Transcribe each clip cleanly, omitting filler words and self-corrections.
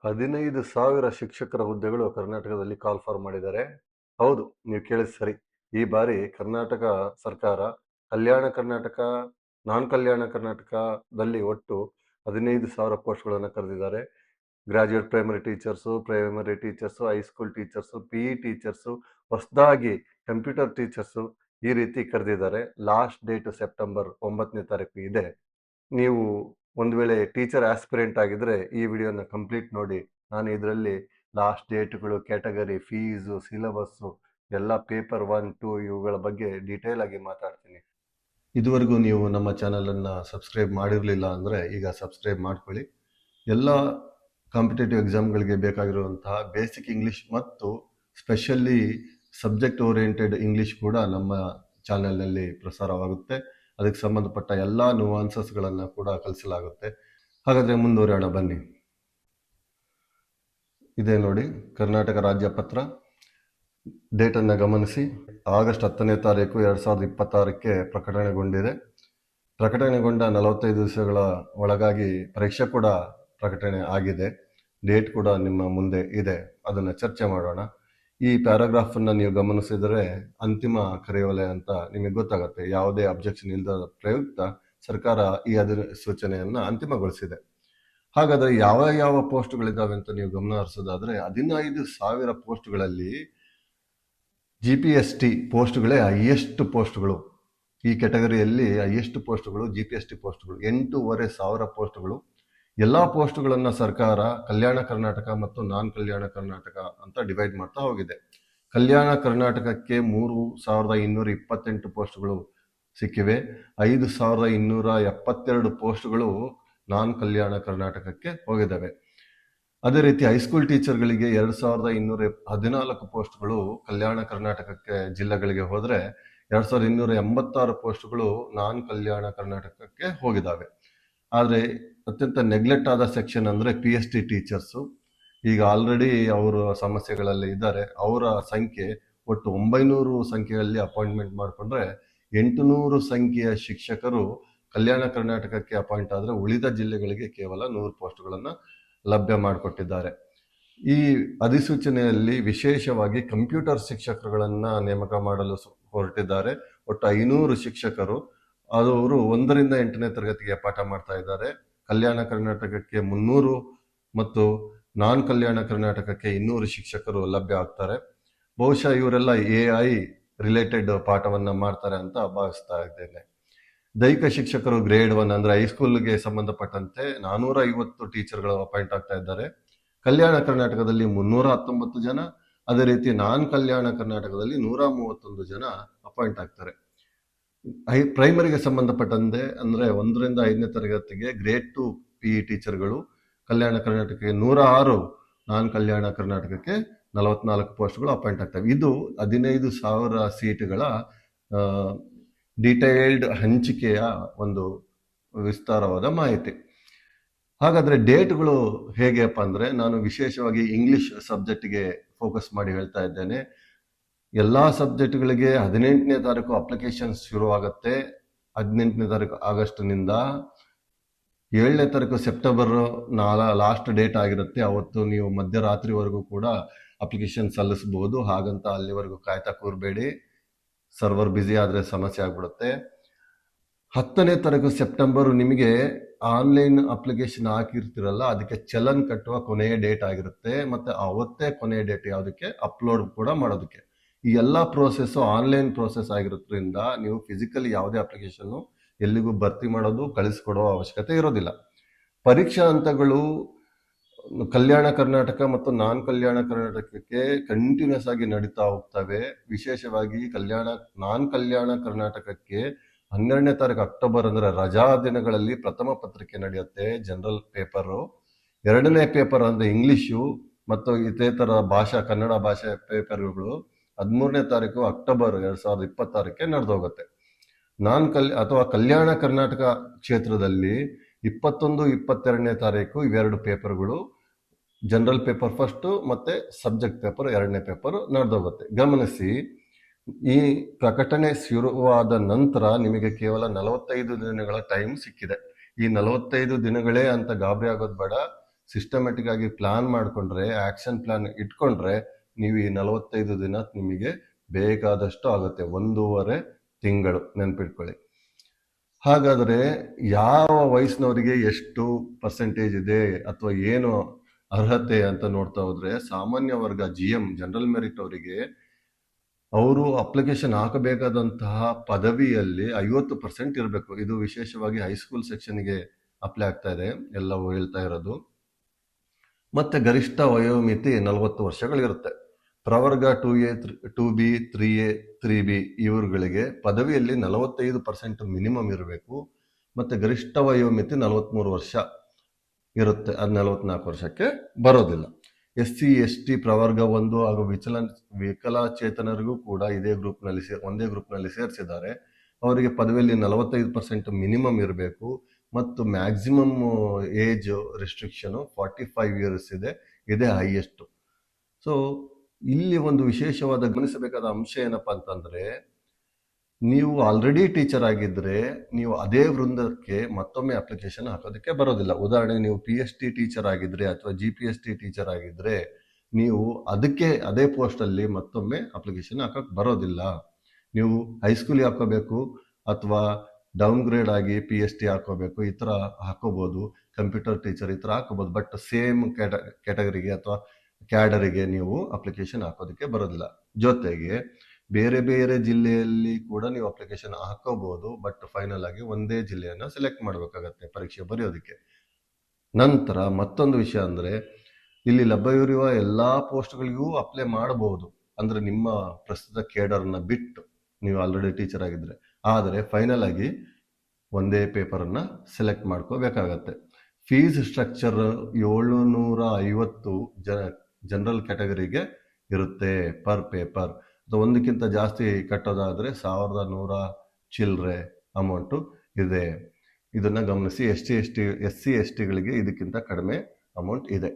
15,000 ಶಿಕ್ಷಕರ ಹುದ್ದೆಗಳು ಕರ್ನಾಟಕದಲ್ಲಿ ಕಾಲ್ ಫಾರ್ ಮಾಡಿದ್ದಾರೆ. ಹೌದು, ನೀವು ಕೇಳಿದ್ ಸರಿ. ಈ ಬಾರಿ ಕರ್ನಾಟಕ ಸರ್ಕಾರ ಕಲ್ಯಾಣ ಕರ್ನಾಟಕ, ನಾನ್ ಕಲ್ಯಾಣ ಕರ್ನಾಟಕದಲ್ಲಿ ಒಟ್ಟು 15,000 ಪೋಸ್ಟ್ಗಳನ್ನು ಕರೆದಿದ್ದಾರೆ. Graduate primary teachers, high school teachers, PE teachers, ಹೊಸದಾಗಿ ಕಂಪ್ಯೂಟರ್ ಟೀಚರ್ಸು, ಈ ರೀತಿ ಕರೆದಿದ್ದಾರೆ. ಲಾಸ್ಟ್ ಡೇಟ್ ಸೆಪ್ಟೆಂಬರ್ 9ನೇ ತಾರೀಕು ಇದೆ. ನೀವು ಒಂದು ವೇಳೆ ಟೀಚರ್ ಆಸ್ಪಿರೆಂಟ್ ಆಗಿದ್ರೆ ಈ ವಿಡಿಯೋನ ಕಂಪ್ಲೀಟ್ ನೋಡಿ. ನಾನು ಇದರಲ್ಲಿ ಲಾಸ್ಟ್ ಡೇಟ್ಗಳು, ಕ್ಯಾಟಗರಿ, ಫೀಸು, ಸಿಲೆಬಸ್ಸು ಎಲ್ಲ ಪೇಪರ್ 1, 2 ಇವುಗಳ ಬಗ್ಗೆ ಡೀಟೇಲ್ ಆಗಿ ಮಾತಾಡ್ತೀನಿ. ಇದುವರೆಗೂ ನೀವು ನಮ್ಮ ಚಾನಲನ್ನು ಸಬ್ಸ್ಕ್ರೈಬ್ ಮಾಡಿರಲಿಲ್ಲ ಅಂದರೆ ಈಗ ಸಬ್ಸ್ಕ್ರೈಬ್ ಮಾಡ್ಕೊಳ್ಳಿ. ಎಲ್ಲ ಕಾಂಪಿಟೇಟಿವ್ ಎಕ್ಸಾಮ್ಗಳಿಗೆ ಬೇಕಾಗಿರುವಂತಹ ಬೇಸಿಕ್ ಇಂಗ್ಲೀಷ್ ಮತ್ತು ಸ್ಪೆಷಲಿ ಸಬ್ಜೆಕ್ಟ್ ಓರಿಯೆಂಟೆಡ್ ಇಂಗ್ಲೀಷ್ ಕೂಡ ನಮ್ಮ ಚಾನಲ್ನಲ್ಲಿ ಪ್ರಸಾರವಾಗುತ್ತೆ. ಅದಕ್ಕೆ ಸಂಬಂಧಪಟ್ಟ ಎಲ್ಲ ನುವಾನ್ಸಸ್ಗಳನ್ನು ಕೂಡ ಕಲಿಸಲಾಗುತ್ತೆ. ಹಾಗಾದರೆ ಮುಂದುವರಿಯೋಣ ಬನ್ನಿ. ಇದೇ ನೋಡಿ ಕರ್ನಾಟಕ ರಾಜ್ಯ ಪತ್ರ. ಡೇಟನ್ನು ಗಮನಿಸಿ. ಆಗಸ್ಟ್ 10ನೇ ತಾರೀಕು 2026ಕ್ಕೆ ಪ್ರಕಟಣೆಗೊಂಡಿದೆ. ಪ್ರಕಟಣೆಗೊಂಡ 45 ದಿವಸಗಳ ಒಳಗಾಗಿ ಪರೀಕ್ಷೆ ಕೂಡ ಪ್ರಕಟಣೆ ಆಗಿದೆ. ಡೇಟ್ ಕೂಡ ನಿಮ್ಮ ಮುಂದೆ ಇದೆ, ಅದನ್ನು ಚರ್ಚೆ ಮಾಡೋಣ. ಈ ಪ್ಯಾರಾಗ್ರಾಫನ್ನು ನೀವು ಗಮನಿಸಿದರೆ ಅಂತಿಮ ಕರೆಯೋಲೆ ಅಂತ ನಿಮಗೆ ಗೊತ್ತಾಗುತ್ತೆ. ಯಾವುದೇ ಅಬ್ಜೆಕ್ಷನ್ ಇಲ್ಲದ ಪ್ರಯುಕ್ತ ಸರ್ಕಾರ ಈ ಅಧಿಸೂಚನೆಯನ್ನು ಅಂತಿಮಗೊಳಿಸಿದೆ. ಹಾಗಾದರೆ ಯಾವ ಯಾವ ಪೋಸ್ಟ್ಗಳಿದ್ದಾವೆ ಅಂತ ನೀವು ಗಮನ ಹರಿಸೋದಾದರೆ 15,000 ಪೋಸ್ಟ್ಗಳಲ್ಲಿ GPST ಪೋಸ್ಟ್ಗಳೇ ಹೈಯೆಸ್ಟ್ ಪೋಸ್ಟ್ಗಳು. ಈ ಕ್ಯಾಟಗರಿಯಲ್ಲಿ ಹೈಯೆಸ್ಟ್ ಪೋಸ್ಟ್ಗಳು GPST ಪೋಸ್ಟ್ಗಳು 8,500 ಪೋಸ್ಟ್ಗಳು. ಎಲ್ಲ ಪೋಸ್ಟ್ಗಳನ್ನು ಸರ್ಕಾರ ಕಲ್ಯಾಣ ಕರ್ನಾಟಕ ಮತ್ತು ನಾನ್ ಕಲ್ಯಾಣ ಕರ್ನಾಟಕ ಅಂತ ಡಿವೈಡ್ ಮಾಡ್ತಾ ಹೋಗಿದೆ. ಕಲ್ಯಾಣ ಕರ್ನಾಟಕಕ್ಕೆ 3,228 ಪೋಸ್ಟ್ಗಳು ಸಿಕ್ಕಿವೆ. 5,272 ಪೋಸ್ಟ್ಗಳು ನಾನ್ ಕಲ್ಯಾಣ ಕರ್ನಾಟಕಕ್ಕೆ ಹೋಗಿದ್ದಾವೆ. ಅದೇ ರೀತಿ ಹೈಸ್ಕೂಲ್ ಟೀಚರ್ಗಳಿಗೆ 2,214 ಪೋಸ್ಟ್ಗಳು ಕಲ್ಯಾಣ ಕರ್ನಾಟಕಕ್ಕೆ ಜಿಲ್ಲೆಗಳಿಗೆ ಹೋದರೆ 2,286 ಪೋಸ್ಟ್ಗಳು ನಾನ್ ಕಲ್ಯಾಣ ಕರ್ನಾಟಕಕ್ಕೆ ಹೋಗಿದ್ದಾವೆ. ಆದರೆ ಅತ್ಯಂತ ನೆಗ್ಲೆಕ್ಟ್ ಆದ ಸೆಕ್ಷನ್ ಅಂದರೆ PST ಟೀಚರ್ಸು. ಈಗ ಆಲ್ರೆಡಿ ಅವರು ಸಮಸ್ಯೆಗಳಲ್ಲಿ ಇದ್ದಾರೆ. ಅವರ ಸಂಖ್ಯೆ ಒಟ್ಟು 900 ಸಂಖ್ಯೆಯಲ್ಲಿ ಅಪಾಯಿಂಟ್ಮೆಂಟ್ ಮಾಡಿಕೊಂಡ್ರೆ 800 ಸಂಖ್ಯೆಯ ಶಿಕ್ಷಕರು ಕಲ್ಯಾಣ ಕರ್ನಾಟಕಕ್ಕೆ ಅಪಾಯಿಂಟ್ ಆದರೆ ಉಳಿದ ಜಿಲ್ಲೆಗಳಿಗೆ ಕೇವಲ 100 ಪೋಸ್ಟ್ಗಳನ್ನು ಲಭ್ಯ ಮಾಡಿಕೊಟ್ಟಿದ್ದಾರೆ. ಈ ಅಧಿಸೂಚನೆಯಲ್ಲಿ ವಿಶೇಷವಾಗಿ ಕಂಪ್ಯೂಟರ್ ಶಿಕ್ಷಕರುಗಳನ್ನು ನೇಮಕ ಮಾಡಲು ಹೊರಟಿದ್ದಾರೆ. ಒಟ್ಟು 500 ಶಿಕ್ಷಕರು. ಅವರು 1ರಿಂದ 8ನೇ ತರಗತಿಗೆ ಪಾಠ ಮಾಡ್ತಾ ಇದ್ದಾರೆ. ಕಲ್ಯಾಣ ಕರ್ನಾಟಕಕ್ಕೆ 300 ಮತ್ತು ನಾನ್ ಕಲ್ಯಾಣ ಕರ್ನಾಟಕಕ್ಕೆ 200 ಶಿಕ್ಷಕರು ಲಭ್ಯ ಆಗ್ತಾರೆ. ಬಹುಶಃ ಇವರೆಲ್ಲ AI ರಿಲೇಟೆಡ್ ಪಾಠವನ್ನು ಮಾಡ್ತಾರೆ ಅಂತ ಭಾವಿಸ್ತಾ ಇದ್ದೇನೆ. ದೈಹಿಕ ಶಿಕ್ಷಕರು ಗ್ರೇಡ್ 1 ಅಂದರೆ ಹೈಸ್ಕೂಲ್ಗೆ ಸಂಬಂಧಪಟ್ಟಂತೆ 450 ಟೀಚರ್ಗಳು ಅಪಾಯಿಂಟ್ ಆಗ್ತಾ ಇದ್ದಾರೆ. ಕಲ್ಯಾಣ ಕರ್ನಾಟಕದಲ್ಲಿ 319 ಜನ, ಅದೇ ರೀತಿ ನಾನ್ ಕಲ್ಯಾಣ ಕರ್ನಾಟಕದಲ್ಲಿ 131 ಜನ ಅಪಾಯಿಂಟ್ ಆಗ್ತಾರೆ. ಪ್ರೈಮರಿಗೆ ಸಂಬಂಧಪಟ್ಟಂತೆ ಅಂದರೆ 1ರಿಂದ 5ನೇ ತರಗತಿಗೆ ಗ್ರೇಡ್ 2 PE ಟೀಚರ್ಗಳು ಕಲ್ಯಾಣ ಕರ್ನಾಟಕಕ್ಕೆ 106, ನಾನ್ ಕಲ್ಯಾಣ ಕರ್ನಾಟಕಕ್ಕೆ 44 ಪೋಸ್ಟ್ಗಳು ಅಪಾಯಿಂಟ್ ಆಗ್ತವೆ. ಇದು 15,000 ಸೀಟ್ಗಳ ಡೀಟೇಲ್ಡ್ ಹಂಚಿಕೆಯ ಒಂದು ವಿಸ್ತಾರವಾದ ಮಾಹಿತಿ. ಹಾಗಾದರೆ ಡೇಟ್ಗಳು ಹೇಗೆಪ್ಪ ಅಂದರೆ ನಾನು ವಿಶೇಷವಾಗಿ ಇಂಗ್ಲಿಷ್ ಸಬ್ಜೆಕ್ಟಿಗೆ ಫೋಕಸ್ ಮಾಡಿ ಹೇಳ್ತಾ ಇದ್ದೇನೆ. ಎಲ್ಲ ಸಬ್ಜೆಕ್ಟ್ಗಳಿಗೆ 18ನೇ ತಾರೀಕು ಅಪ್ಲಿಕೇಶನ್ ಶುರುವಾಗುತ್ತೆ. 18ನೇ ತಾರೀಕು ಆಗಸ್ಟ್ನಿಂದ 7ನೇ ತಾರೀಕು ಸೆಪ್ಟೆಂಬರ್ ಲಾಸ್ಟ್ ಡೇಟ್ ಆಗಿರುತ್ತೆ. ಅವತ್ತು ನೀವು ಮಧ್ಯರಾತ್ರಿವರೆಗೂ ಕೂಡ ಅಪ್ಲಿಕೇಶನ್ ಸಲ್ಲಿಸಬಹುದು. ಹಾಗಂತ ಅಲ್ಲಿವರೆಗೂ ಕಾಯ್ತಾ ಕೂರಬೇಡಿ, ಸರ್ವರ್ ಬ್ಯುಸಿ ಆದರೆ ಸಮಸ್ಯೆ ಆಗ್ಬಿಡುತ್ತೆ. 10ನೇ ತಾರೀಕು ಸೆಪ್ಟೆಂಬರ್ ನಿಮಗೆ ಆನ್ಲೈನ್ ಅಪ್ಲಿಕೇಶನ್ ಹಾಕಿರ್ತಿರಲ್ಲ, ಅದಕ್ಕೆ ಚಲನ್ ಕಟ್ಟುವ ಕೊನೆಯ ಡೇಟ್ ಆಗಿರುತ್ತೆ. ಮತ್ತು ಅವತ್ತೇ ಕೊನೆಯ ಡೇಟ್ ಯಾವುದಕ್ಕೆ ಅಪ್ಲೋಡ್ ಕೂಡ ಮಾಡೋದಕ್ಕೆ. ಈ ಎಲ್ಲ ಪ್ರೋಸೆಸ್ಸು ಆನ್ಲೈನ್ ಪ್ರೋಸೆಸ್ ಆಗಿರೋದ್ರಿಂದ ನೀವು ಫಿಸಿಕಲಿ ಯಾವುದೇ ಅಪ್ಲಿಕೇಶನ್ನು ಎಲ್ಲಿಗೂ ಭರ್ತಿ ಮಾಡೋದು, ಕಳಿಸ್ಕೊಡೋ ಅವಶ್ಯಕತೆ ಇರೋದಿಲ್ಲ. ಪರೀಕ್ಷಾ ಹಂತಗಳು ಕಲ್ಯಾಣ ಕರ್ನಾಟಕ ಮತ್ತು ನಾನ್ ಕಲ್ಯಾಣ ಕರ್ನಾಟಕಕ್ಕೆ ಕಂಟಿನ್ಯೂಸ್ ಆಗಿ ನಡೀತಾ ಹೋಗ್ತವೆ. ವಿಶೇಷವಾಗಿ ನಾನ್ ಕಲ್ಯಾಣ ಕರ್ನಾಟಕಕ್ಕೆ 12ನೇ ತಾರೀಕು ಅಕ್ಟೋಬರ್ ಅಂದರೆ ರಜಾ ದಿನಗಳಲ್ಲಿ ಪ್ರಥಮ ಪತ್ರಿಕೆ ನಡೆಯುತ್ತೆ, ಜನರಲ್ ಪೇಪರು. 2ನೇ ಪೇಪರ್ ಅಂದರೆ ಇಂಗ್ಲಿಷು ಮತ್ತು ಇತೇತರ ಕನ್ನಡ ಭಾಷೆ ಪೇಪರ್ಗಳು 13ನೇ ತಾರೀಕು ಅಕ್ಟೋಬರ್ 2026ಕ್ಕೆ ನಡೆದೋಗುತ್ತೆ. ಅಥವಾ ಕಲ್ಯಾಣ ಕರ್ನಾಟಕ ಕ್ಷೇತ್ರದಲ್ಲಿ 21, 22ನೇ ತಾರೀಕು ಇವೆರಡು ಪೇಪರ್ಗಳು, ಜನರಲ್ ಪೇಪರ್ ಫಸ್ಟು ಮತ್ತು ಸಬ್ಜೆಕ್ಟ್ ಪೇಪರ್ 2ನೇ ಪೇಪರ್ ನಡೆದೋಗುತ್ತೆ. ಗಮನಿಸಿ, ಈ ಪ್ರಕಟಣೆ ಶುರುವಾದ ನಂತರ ನಿಮಗೆ ಕೇವಲ 45 ದಿನಗಳ ಟೈಮ್ ಸಿಕ್ಕಿದೆ. ಈ 45 ದಿನಗಳೇ ಅಂತ ಗಾಬರಿ ಆಗೋದು ಬೇಡ. ಸಿಸ್ಟಮೆಟಿಕ್ ಆಗಿ ಪ್ಲಾನ್ ಮಾಡಿಕೊಂಡ್ರೆ, ಆಕ್ಷನ್ ಪ್ಲಾನ್ ಇಟ್ಕೊಂಡ್ರೆ, ನೀವು ಈ 45 ದಿನ ನಿಮಗೆ ಬೇಕಾದಷ್ಟು ಆಗುತ್ತೆ. 1.5 ತಿಂಗಳು ನೆನ್ಪಿಟ್ಕೊಳ್ಳಿ. ಹಾಗಾದ್ರೆ ಯಾವ ವಯಸ್ಸಿನವರಿಗೆ ಎಷ್ಟು ಪರ್ಸೆಂಟೇಜ್ ಇದೆ ಅಥವಾ ಏನು ಅರ್ಹತೆ ಅಂತ ನೋಡ್ತಾ ಹೋದ್ರೆ, ಸಾಮಾನ್ಯ ವರ್ಗ GM ಜನರಲ್ ಮೆರಿಟ್ ಅವರಿಗೆ ಅವರು ಅಪ್ಲಿಕೇಶನ್ ಹಾಕಬೇಕಾದಂತಹ ಪದವಿಯಲ್ಲಿ 50% ಇರಬೇಕು. ಇದು ವಿಶೇಷವಾಗಿ ಹೈಸ್ಕೂಲ್ ಸೆಕ್ಷನ್ಗೆ ಅಪ್ಲೈ ಆಗ್ತಾ ಇದೆ, ಎಲ್ಲವೂ ಹೇಳ್ತಾ ಇರೋದು. ಮತ್ತೆ ಗರಿಷ್ಠ ವಯೋಮಿತಿ 40 ವರ್ಷಗಳಿರುತ್ತೆ. ಪ್ರವರ್ಗ 2A 2B 3A 3B ಇವರುಗಳಿಗೆ ಪದವಿಯಲ್ಲಿ 45% minimum ಇರಬೇಕು. ಮತ್ತೆ ಗರಿಷ್ಠ ವಯೋಮಿತಿ 43 ವರ್ಷ ಇರುತ್ತೆ, ಅದು 44 ವರ್ಷಕ್ಕೆ ಬರೋದಿಲ್ಲ. SC ST ಪ್ರವರ್ಗ 1 ಹಾಗೂ ವಿಕಲಚೇತನರಿಗೂ ಕೂಡ ಒಂದೇ ಗ್ರೂಪ್ನಲ್ಲಿ ಸೇರಿಸಿದ್ದಾರೆ. ಅವರಿಗೆ ಪದವಿಯಲ್ಲಿ 45% ಮಿನಿಮಮ್ ಇರಬೇಕು ಮತ್ತು ಮ್ಯಾಕ್ಸಿಮಮ್ ಏಜ್ ರೆಸ್ಟ್ರಿಕ್ಷನ್ 45 ಇಯರ್ಸ್ ಇದೆ, ಇದೇ ಹೈಯೆಸ್ಟ್. ಸೊ ಇಲ್ಲಿ ಒಂದು ವಿಶೇಷವಾದ ಗಮನಿಸಬೇಕಾದ ಅಂಶ ಏನಪ್ಪಾ ಅಂತಂದ್ರೆ, ನೀವು ಆಲ್ರೆಡಿ ಟೀಚರ್ ಆಗಿದ್ರೆ ನೀವು ಅದೇ ವೃಂದಕ್ಕೆ ಮತ್ತೊಮ್ಮೆ ಅಪ್ಲಿಕೇಶನ್ ಹಾಕೋದಕ್ಕೆ ಬರೋದಿಲ್ಲ. ಉದಾಹರಣೆಗೆ ನೀವು PST ಟೀಚರ್ ಆಗಿದ್ರೆ ಅಥವಾ GPST ಟೀಚರ್ ಆಗಿದ್ರೆ ನೀವು ಅದೇ ಪೋಸ್ಟ್ ಅಲ್ಲಿ ಮತ್ತೊಮ್ಮೆ ಅಪ್ಲಿಕೇಶನ್ ಹಾಕಕ್ ಬರೋದಿಲ್ಲ. ನೀವು ಹೈಸ್ಕೂಲ್ ಹಾಕೋಬೇಕು ಅಥವಾ ಡೌನ್ ಗ್ರೇಡ್ ಆಗಿ PST ಹಾಕೋಬೇಕು, ಈ ತರ ಹಾಕೋಬಹುದು. ಕಂಪ್ಯೂಟರ್ ಟೀಚರ್ ಈ ತರ ಹಾಕೋಬಹುದು. ಬಟ್ ಸೇಮ್ ಕ್ಯಾಟಗರಿಗೆ ಅಥವಾ ಕ್ಯಾಡರಿಗೆ ನೀವು ಅಪ್ಲಿಕೇಶನ್ ಹಾಕೋದಕ್ಕೆ ಬರೋದಿಲ್ಲ. ಜೊತೆಗೆ ಬೇರೆ ಬೇರೆ ಜಿಲ್ಲೆಯಲ್ಲಿ ಕೂಡ ನೀವು ಅಪ್ಲಿಕೇಶನ್ ಹಾಕೋಬಹುದು. ಬಟ್ ಫೈನಲ್ ಆಗಿ ಒಂದೇ ಜಿಲ್ಲೆಯನ್ನ ಸೆಲೆಕ್ಟ್ ಮಾಡಬೇಕಾಗತ್ತೆ ಪರೀಕ್ಷೆ ಬರೆಯೋದಕ್ಕೆ. ನಂತರ ಮತ್ತೊಂದು ವಿಷಯ ಅಂದ್ರೆ, ಇಲ್ಲಿ ಲಭ್ಯವಿರುವ ಎಲ್ಲಾ ಪೋಸ್ಟ್ಗಳಿಗೂ ಅಪ್ಲೈ ಮಾಡಬಹುದು. ಅಂದ್ರೆ ನಿಮ್ಮ ಪ್ರಸ್ತುತ ಕೇಡರ್ನ ಬಿಟ್ಟು ನೀವು ಆಲ್ರೆಡಿ ಟೀಚರ್ ಆಗಿದ್ರೆ. ಆದರೆ ಫೈನಲ್ ಆಗಿ ಒಂದೇ ಪೇಪರ್ ಅನ್ನ ಸೆಲೆಕ್ಟ್ ಮಾಡ್ಕೋಬೇಕಾಗತ್ತೆ. ಫೀಸ್ ಸ್ಟ್ರಕ್ಚರ್ 750 ಜನರಲ್ ಕ್ಯಾಟಗರಿಗೆ ಇರುತ್ತೆ ಪರ್ ಪೇಪರ್. ಒಂದಕ್ಕಿಂತ ಜಾಸ್ತಿ ಕಟ್ಟೋದಾದ್ರೆ 1100 ಚಿಲ್ಲರೆ ಅಮೌಂಟು ಇದೆ. ಇದನ್ನ ಗಮನಿಸಿ. SC ST ಗಳಿಗೆ ಇದಕ್ಕಿಂತ ಕಡಿಮೆ ಅಮೌಂಟ್ ಇದೆ.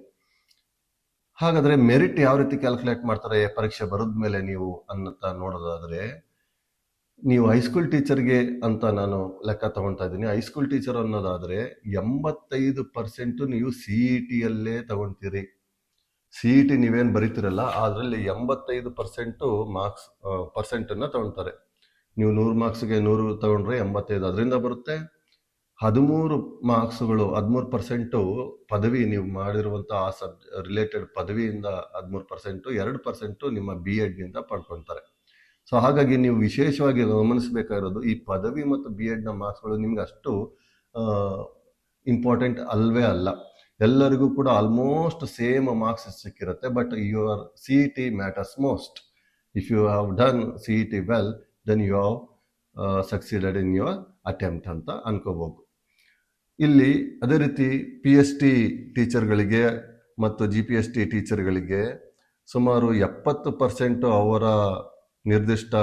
ಹಾಗಾದ್ರೆ ಮೆರಿಟ್ ಯಾವ ರೀತಿ ಕ್ಯಾಲ್ಕುಲೇಟ್ ಮಾಡ್ತಾರೆ ಪರೀಕ್ಷೆ ಬರೆದ ಮೇಲೆ ನೀವು ಅಂತ ನೋಡೋದಾದ್ರೆ, ನೀವು ಹೈಸ್ಕೂಲ್ ಟೀಚರ್ಗೆ ಅಂತ ನಾನು ಲೆಕ್ಕ ತಗೊಳ್ತಾ ಇದ್ದೀನಿ. ಹೈಸ್ಕೂಲ್ ಟೀಚರ್ ಅನ್ನೋದಾದ್ರೆ 85% ನೀವು CET ಯಲ್ಲೇ ತಗೊಳ್ತೀರಿ. CET ನೀವೇನು ಬರೀತಿರಲ್ಲ, ಅದರಲ್ಲಿ 85% ಮಾರ್ಕ್ಸ್ ಪರ್ಸೆಂಟನ್ನು ತಗೊಳ್ತಾರೆ. ನೀವು 100 ಮಾರ್ಕ್ಸ್ಗೆ 100 ತಗೊಂಡ್ರೆ 85 ಅದರಿಂದ ಬರುತ್ತೆ. 13 ಮಾರ್ಕ್ಸ್ಗಳು 13% ಪದವಿ ನೀವು ಮಾಡಿರುವಂತಹ ರಿಲೇಟೆಡ್ ಪದವಿಯಿಂದ 13%, 2% ನಿಮ್ಮ B.Ed ನಿಂದ ಪಡ್ಕೊಳ್ತಾರೆ. ಸೊ ಹಾಗಾಗಿ ನೀವು ವಿಶೇಷವಾಗಿ ಗಮನಿಸಬೇಕಾಗಿರೋದು, ಈ ಪದವಿ ಮತ್ತು B.Ed ನ ಮಾರ್ಕ್ಸ್ಗಳು ನಿಮ್ಗೆ ಅಷ್ಟು ಇಂಪಾರ್ಟೆಂಟ್ ಅಲ್ವೇ ಅಲ್ಲ. ಎಲ್ಲರಿಗೂ ಕೂಡ ಆಲ್ಮೋಸ್ಟ್ ಸೇಮ್ ಮಾರ್ಕ್ಸ್ ಸಿಕ್ಕಿರುತ್ತೆ. But your CET matters most. If you have done CET well, then you have succeeded in your attempt ಅಂತ ಅನ್ಕೋಬಹುದು. ಇಲ್ಲಿ ಅದೇ ರೀತಿ PST ಟೀಚರ್ಗಳಿಗೆ ಮತ್ತು GPST ಟೀಚರ್ಗಳಿಗೆ ಸುಮಾರು 70% ಅವರ ನಿರ್ದಿಷ್ಟ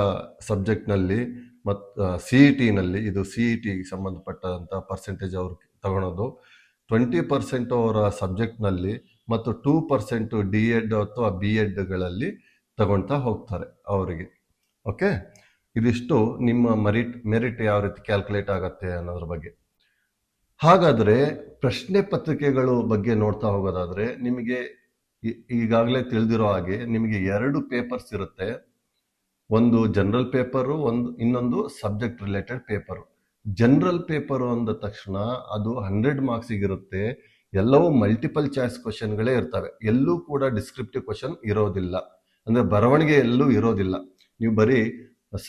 ಸಬ್ಜೆಕ್ಟ್ನಲ್ಲಿ ಮತ್ತು CET-ನಲ್ಲಿ, ಇದು CET-ಗೆ ಸಂಬಂಧಪಟ್ಟಂತ ಪರ್ಸೆಂಟೇಜ್ ಅವರು ತಗೊಳೋದು. 20% ಅವರ ಸಬ್ಜೆಕ್ಟ್ನಲ್ಲಿ ಮತ್ತು 2% D.Ed ಅಥವಾ B.Edಗಳಲ್ಲಿ ತಗೊಳ್ತಾ ಹೋಗ್ತಾರೆ ಅವರಿಗೆ. ಓಕೆ, ಇದಿಷ್ಟು ನಿಮ್ಮ ಮೆರಿಟ್ ಯಾವ ರೀತಿ ಕ್ಯಾಲ್ಕುಲೇಟ್ ಆಗತ್ತೆ ಅನ್ನೋದ್ರ ಬಗ್ಗೆ. ಹಾಗಾದ್ರೆ ಪ್ರಶ್ನೆ ಪತ್ರಿಕೆಗಳು ಬಗ್ಗೆ ನೋಡ್ತಾ ಹೋಗೋದಾದ್ರೆ, ನಿಮಗೆ ಈಗಾಗಲೇ ತಿಳಿದಿರೋ ಹಾಗೆ ನಿಮಗೆ 2 ಪೇಪರ್ಸ್ ಇರುತ್ತೆ. ಒಂದು ಜನರಲ್ ಪೇಪರು, ಇನ್ನೊಂದು subject related paper. General paper ಅಂದ ತಕ್ಷಣ ಅದು 100 ಮಾರ್ಕ್ಸಿಗೆ ಇರುತ್ತೆ. ಎಲ್ಲವೂ ಮಲ್ಟಿಪಲ್ ಚಾಯ್ಸ್ ಕ್ವಶನ್ಗಳೇ ಇರ್ತವೆ. ಎಲ್ಲೂ ಕೂಡ ಡಿಸ್ಕ್ರಿಪ್ಟಿವ್ ಕ್ವಶನ್ ಇರೋದಿಲ್ಲ. ಅಂದ್ರೆ ಬರವಣಿಗೆ ಎಲ್ಲೂ ಇರೋದಿಲ್ಲ. ನೀವು ಬರೀ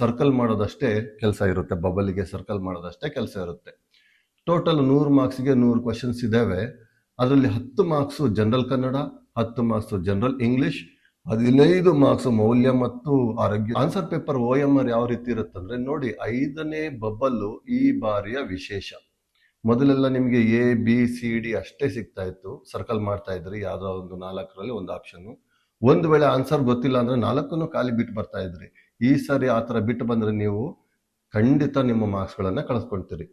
ಸರ್ಕಲ್ ಮಾಡೋದಷ್ಟೇ ಕೆಲಸ ಇರುತ್ತೆ, ಬಬಲ್ಗೆ ಸರ್ಕಲ್ ಮಾಡೋದಷ್ಟೇ ಕೆಲಸ ಇರುತ್ತೆ. ಟೋಟಲ್ 100 ಮಾರ್ಕ್ಸ್ಗೆ 100 ಕ್ವಶನ್ಸ್ ಇದಾವೆ. ಅದರಲ್ಲಿ 10 marks general Kannada, 10 marks general English, 15 marks ಮೌಲ್ಯ ಮತ್ತು ಆರೋಗ್ಯ. ಆನ್ಸರ್ ಪೇಪರ್ OMR ಯಾವ ರೀತಿ ಇರುತ್ತಂದ್ರೆ ನೋಡಿ, 5ನೇ ಬಬ್ಬಲ್ಲು ಈ ಬಾರಿಯ ವಿಶೇಷ. ಮೊದಲೆಲ್ಲ ನಿಮಗೆ ABCD ಅಷ್ಟೇ ಸಿಗ್ತಾ ಇತ್ತು, ಸರ್ಕಲ್ ಮಾಡ್ತಾ ಇದ್ರಿ ಯಾವ್ದೋ ಒಂದು 4ರಲ್ಲಿ ಒಂದು ಆಪ್ಷನ್. ಒಂದು ವೇಳೆ ಆನ್ಸರ್ ಗೊತ್ತಿಲ್ಲ ಅಂದ್ರೆ 4ನ್ನು ಖಾಲಿ ಬಿಟ್ಟು ಬರ್ತಾ ಇದ್ರಿ. ಈ ಸಾರಿ ಆತರ ಬಿಟ್ಟು ಬಂದ್ರೆ ನೀವು ಖಂಡಿತ ನಿಮ್ಮ ಮಾರ್ಕ್ಸ್ ಗಳನ್ನ ಕಳ್ಸ್ಕೊಳ್ತೀರಿ.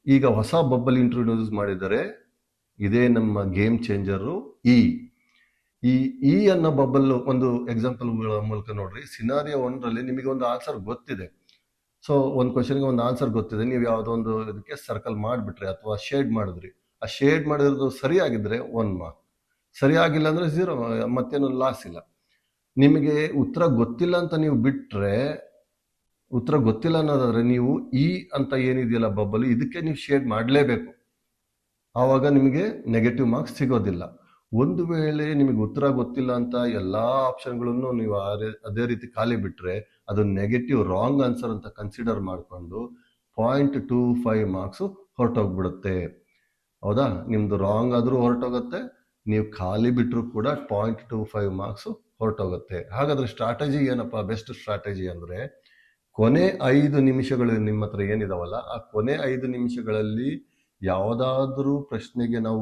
ಈಗ ಹೊಸ ಬಬ್ಬಲ್ ಇಂಟ್ರೊಡ್ಯೂಸ್ ಮಾಡಿದರೆ, ಇದೇ ನಮ್ಮ ಗೇಮ್ ಚೇಂಜರು. ಈ ಅನ್ನೋ ಬಬ್ಬಲ್ ಒಂದು ಎಕ್ಸಾಂಪಲ್ ಮೂಲಕ ನೋಡ್ರಿ. ಸಿನಾರಿಯೋ 1ರಲ್ಲಿ ನಿಮಗೆ ಒಂದು ಆನ್ಸರ್ ಗೊತ್ತಿದೆ. ಸೊ ಒಂದು ಕ್ವಶನ್ಗೆ ಒಂದು ಆನ್ಸರ್ ಗೊತ್ತಿದೆ, ನೀವು ಯಾವುದೋ ಒಂದು ಇದಕ್ಕೆ ಸರ್ಕಲ್ ಮಾಡಿಬಿಟ್ರಿ ಅಥವಾ ಶೇಡ್ ಮಾಡಿದ್ರಿ. ಆ ಶೇಡ್ ಮಾಡಿರೋದು ಸರಿಯಾಗಿದ್ರೆ 1 ಮಾರ್ಕ್, ಸರಿಯಾಗಿಲ್ಲ ಅಂದ್ರೆ 0, ಮತ್ತೇನು ಲಾಸ್ ಇಲ್ಲ. ನಿಮಗೆ ಉತ್ತರ ಗೊತ್ತಿಲ್ಲ ಅಂತ ನೀವು ಬಿಟ್ರೆ, ಉತ್ತರ ಗೊತ್ತಿಲ್ಲ ಅನ್ನೋದಾದ್ರೆ ನೀವು ಈ ಅಂತ ಏನಿದೆಯಲ್ಲ ಬಬ್ಬಲ್, ಇದಕ್ಕೆ ನೀವು ಶೇಡ್ ಮಾಡಲೇಬೇಕು. ಆವಾಗ ನಿಮಗೆ ನೆಗೆಟಿವ್ ಮಾರ್ಕ್ಸ್ ಸಿಗೋದಿಲ್ಲ. ಒಂದು ವೇಳೆ ನಿಮಗೆ ಉತ್ತರ ಗೊತ್ತಿಲ್ಲ ಅಂತ ಎಲ್ಲಾ ಆಪ್ಷನ್ಗಳನ್ನು ನೀವು ಅದೇ ರೀತಿ ಖಾಲಿ ಬಿಟ್ರೆ, ಅದು ನೆಗೆಟಿವ್ ರಾಂಗ್ ಆನ್ಸರ್ ಅಂತ ಕನ್ಸಿಡರ್ ಮಾಡಿಕೊಂಡು 0.25 ಮಾರ್ಕ್ಸ್ ಹೊರಟೋಗ್ಬಿಡುತ್ತೆ. ಹೌದಾ? ನಿಮ್ದು ರಾಂಗ್ ಆದ್ರೂ ಹೊರಟೋಗುತ್ತೆ, ನೀವು ಖಾಲಿ ಬಿಟ್ಟರು ಕೂಡ 0.25 ಮಾರ್ಕ್ಸ್ ಹೊರಟೋಗುತ್ತೆ. ಹಾಗಾದ್ರೆ ಸ್ಟ್ರಾಟಜಿ ಏನಪ್ಪಾ? ಬೆಸ್ಟ್ ಸ್ಟ್ರಾಟಜಿ ಅಂದ್ರೆ, ಕೊನೆ 5 ನಿಮಿಷಗಳು ನಿಮ್ಮ ಹತ್ರ ಏನಿದಾವಲ್ಲ, ಆ ಕೊನೆ 5 ನಿಮಿಷಗಳಲ್ಲಿ ಯಾವುದಾದ್ರೂ ಪ್ರಶ್ನೆಗೆ ನಾವು